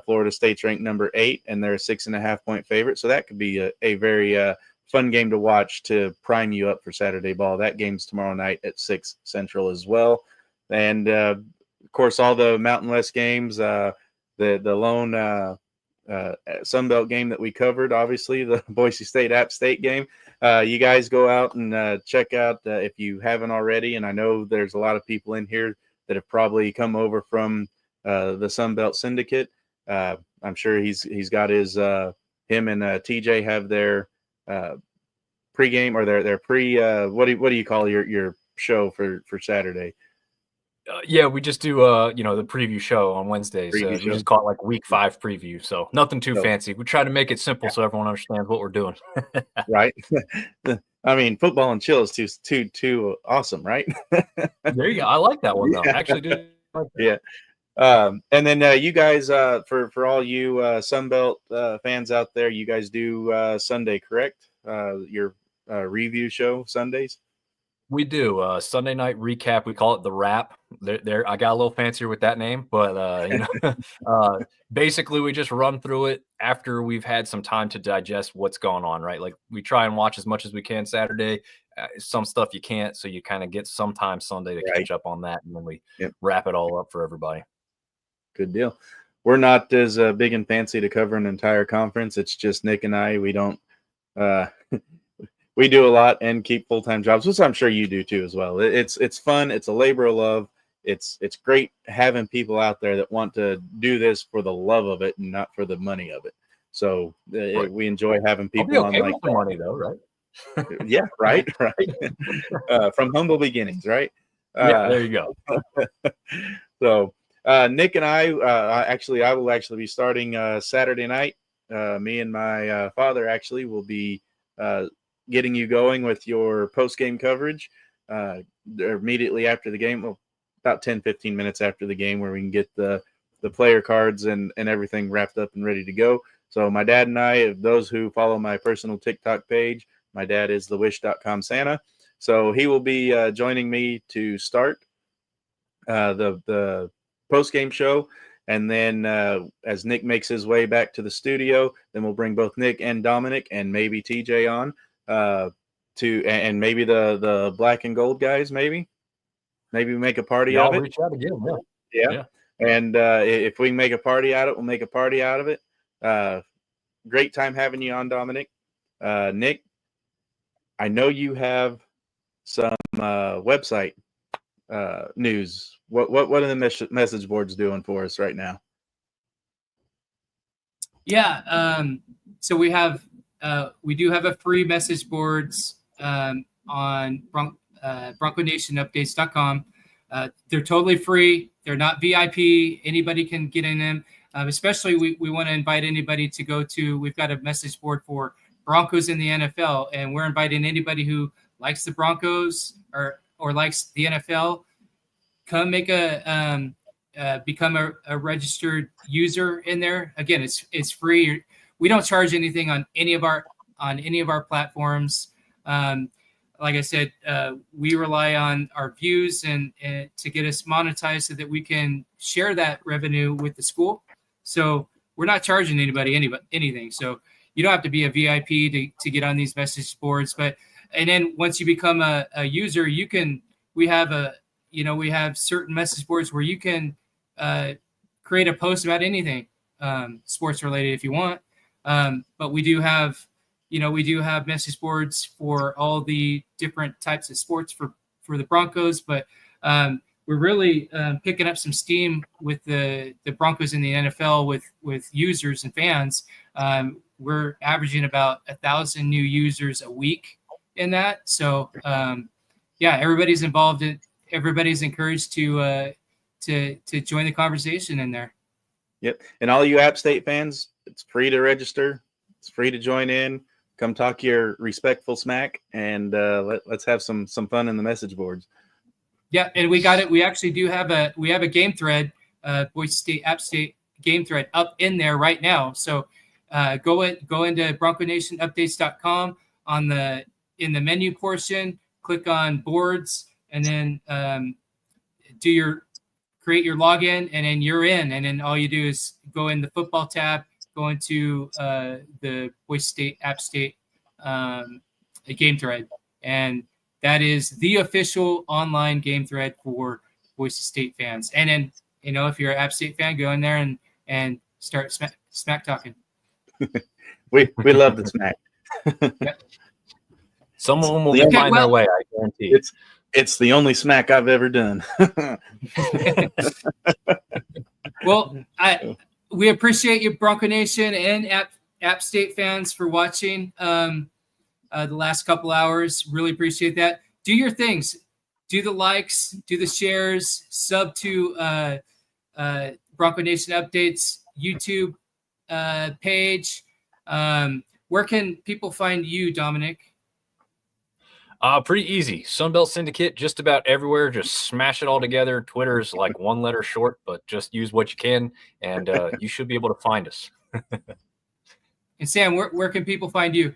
Florida State's ranked number 8, and they're a 6.5-point favorite. So that could be a very fun game to watch to prime you up for Saturday ball. That game's tomorrow night at 6 Central as well. And, of course, all the Mountain West games, the lone Sunbelt game that we covered, obviously, the Boise State-App State game. You guys go out and check out if you haven't already, and I know there's a lot of people in here that have probably come over from the Sunbelt Syndicate. I'm sure he's got his him and TJ have their pregame or their pre what do you call your show for Saturday? Yeah, we just do the preview show on Wednesdays. We just call it like week 5 preview. So nothing too fancy. We try to make it simple so everyone understands what we're doing. Right. I mean, football and chill is too awesome, right? There you go. I like that one though. I actually do. Like yeah. And then you guys, for all you Sunbelt fans out there, you guys do Sunday, correct? Your review show Sundays. We do Sunday night recap. We call it the wrap. There, I got a little fancier with that name, but basically we just run through it after we've had some time to digest what's going on. Right, like we try and watch as much as we can Saturday. Some stuff you can't, so you kind of get some time Sunday to catch up on that, and then we wrap it all up for everybody. Good deal. We're not as big and fancy to cover an entire conference. It's just Nick and I. We don't. We do a lot and keep full-time jobs, which I'm sure you do too as well. It's fun. It's a labor of love. It's great having people out there that want to do this for the love of it and not for the money of it. So we enjoy having people on like the money though, right? Yeah, right. From humble beginnings, right? Yeah, there you go. So Nick and I will actually be starting Saturday night. Me and my father actually will be getting you going with your post-game coverage immediately after the game, well, about 10-15 minutes after the game, where we can get the player cards and everything wrapped up and ready to go. So my dad and I, those who follow my personal TikTok page, my dad is thewish.com Santa. So he will be joining me to start the post-game show. And then as Nick makes his way back to the studio, then we'll bring both Nick and Dominic and maybe TJ on and maybe the black and gold guys, maybe make a party out of it. Reach out again. Yeah. And if we can make a party out of it, we'll make a party out of it. Great time having you on, Dominic. Nick, I know you have some website news. What are the message boards doing for us right now? Yeah. So we do have a free message boards on BroncoNationUpdates.com. They're totally free. They're not VIP. Anybody can get in them. Especially we want to invite anybody to go to. We've got a message board for Broncos in the NFL, and we're inviting anybody who likes the Broncos or likes the NFL. Come make become a registered user in there. Again, it's free. We don't charge anything on any of our platforms. Like I said, we rely on our views and to get us monetized so that we can share that revenue with the school. So we're not charging anybody anything. So you don't have to be a VIP to get on these message boards. And then once you become a user, we have we have certain message boards where you can create a post about anything sports related if you want. But we do have message boards for all the different types of sports for the Broncos. But we're really picking up some steam with the Broncos in the NFL with users and fans. We're averaging about 1,000 new users a week in that. So everybody's involved. Everybody's encouraged to join the conversation in there. Yep. And all you App State fans, it's free to register. It's free to join in. Come talk your respectful smack, and let's have some fun in the message boards. Yeah, and we got it. We actually do have a game thread, Boise State App State game thread up in there right now. So go into BroncoNationUpdates.com in the menu portion, click on boards, and then create your login, and then you're in. And then all you do is go in the football tab, go into the Boise State App State game thread, and that is the official online game thread for Boise State fans. And then, if you're an App State fan, go in there and start smack talking. we love the smack. Yep. Someone will find their way, I guarantee. It's the only smack I've ever done. Well, we appreciate you, Bronco Nation and App State fans, for watching the last couple hours. Really appreciate that. Do your things. Do the likes, do the shares, sub to Bronco Nation Updates YouTube page. Where can people find you, Dominic? Pretty easy. Sunbelt Syndicate, just about everywhere. Just smash it all together. Twitter's like one letter short, but just use what you can, and you should be able to find us. And Sam, where can people find you?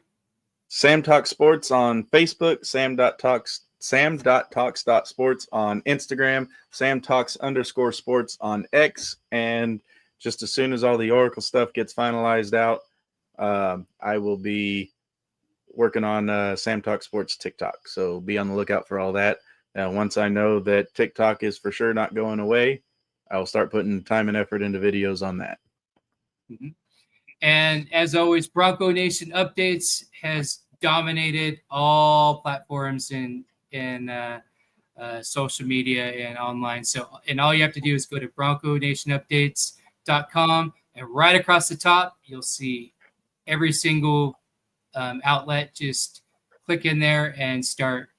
Sam Talk Sports on Facebook, sam.talks.sports on Instagram, samtalks_sports on X, and just as soon as all the Oracle stuff gets finalized out, I will be working on Sam Talk Sports TikTok. So be on the lookout for all that. Once I know that TikTok is for sure not going away, I will start putting time and effort into videos on that. Mm-hmm. And as always, Bronco Nation Updates has dominated all platforms in social media and online. So, and all you have to do is go to BroncoNationUpdates.com, and right across the top, you'll see every single outlet. Just click in there and start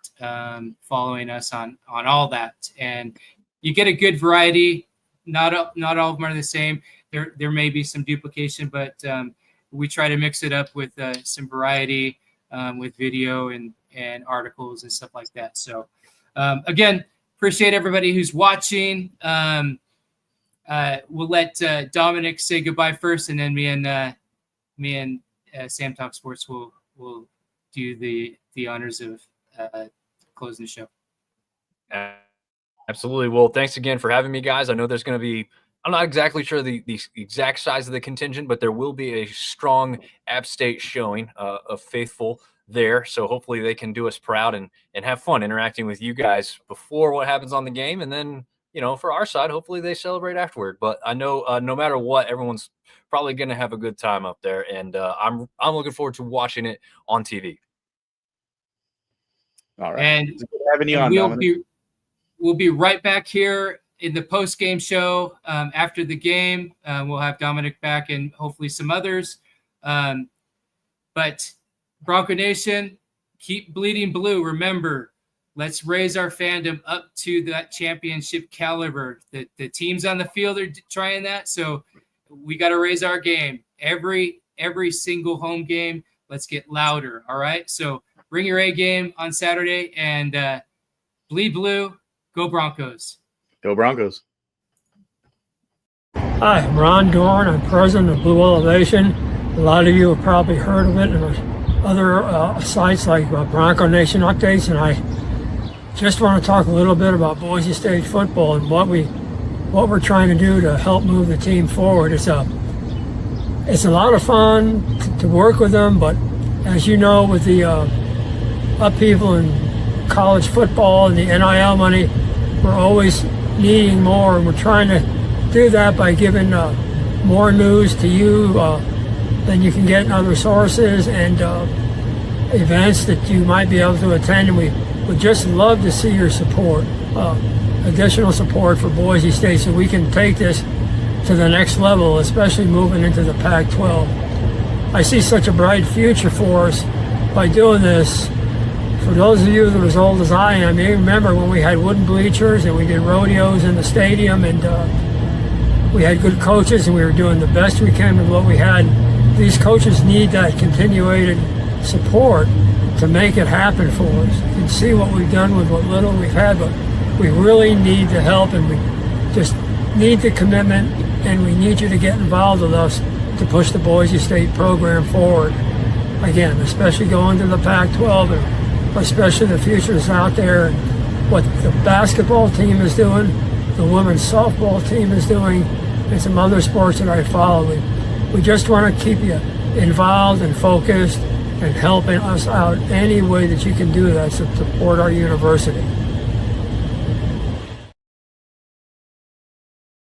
following us on all that, and you get a good variety. Not all of them are the same. There may be some duplication, but we try to mix it up with some variety with video and articles and stuff like that. So again, appreciate everybody who's watching. We'll let Dominic say goodbye first, and then me and Sam Talk Sports will do the honors of closing the show. Absolutely. Well, thanks again for having me, guys. I know there's going to be, I'm not exactly sure the exact size of the contingent, but there will be a strong App State showing of faithful there. So hopefully they can do us proud and have fun interacting with you guys before what happens on the game. And then, for our side, hopefully they celebrate afterward. But I know no matter what, everyone's probably going to have a good time up there. And I'm looking forward to watching it on TV. All right. And, it's good having you on, we'll be right back here in the post-game show after the game. We'll have Dominic back and hopefully some others. But Bronco Nation, keep bleeding blue. Remember, let's raise our fandom up to that championship caliber. The teams on the field are trying that, so we got to raise our game. Every single home game, let's get louder, all right? So bring your A game on Saturday and bleed blue. Go Broncos. Go Broncos. Hi, I'm Ron Dorn. I'm president of Blue Elevation. A lot of you have probably heard of it in other sites like Bronco Nation Updates, and I just want to talk a little bit about Boise State football and what we're trying to do to help move the team forward. It's a lot of fun to work with them, but as you know, with the upheaval in college football and the NIL money, we're always needing more, and we're trying to do that by giving more news to you than you can get in other sources, and events that you might be able to attend. And we would just love to see your support, additional support for Boise State, so we can take this to the next level, especially moving into the Pac-12. I see such a bright future for us by doing this. For those of you that are as old as I am, you remember when we had wooden bleachers and we did rodeos in the stadium, and we had good coaches and we were doing the best we can with what we had. These coaches need that continuated support to make it happen for us. You can see what we've done with what little we've had, but we really need the help, and we just need the commitment, and we need you to get involved with us to push the Boise State program forward. Again, especially going to the Pac-12, and especially the futures out there, and what the basketball team is doing, the women's softball team is doing, and some other sports that I follow. We just want to keep you involved and focused and helping us out any way that you can do that to support our university.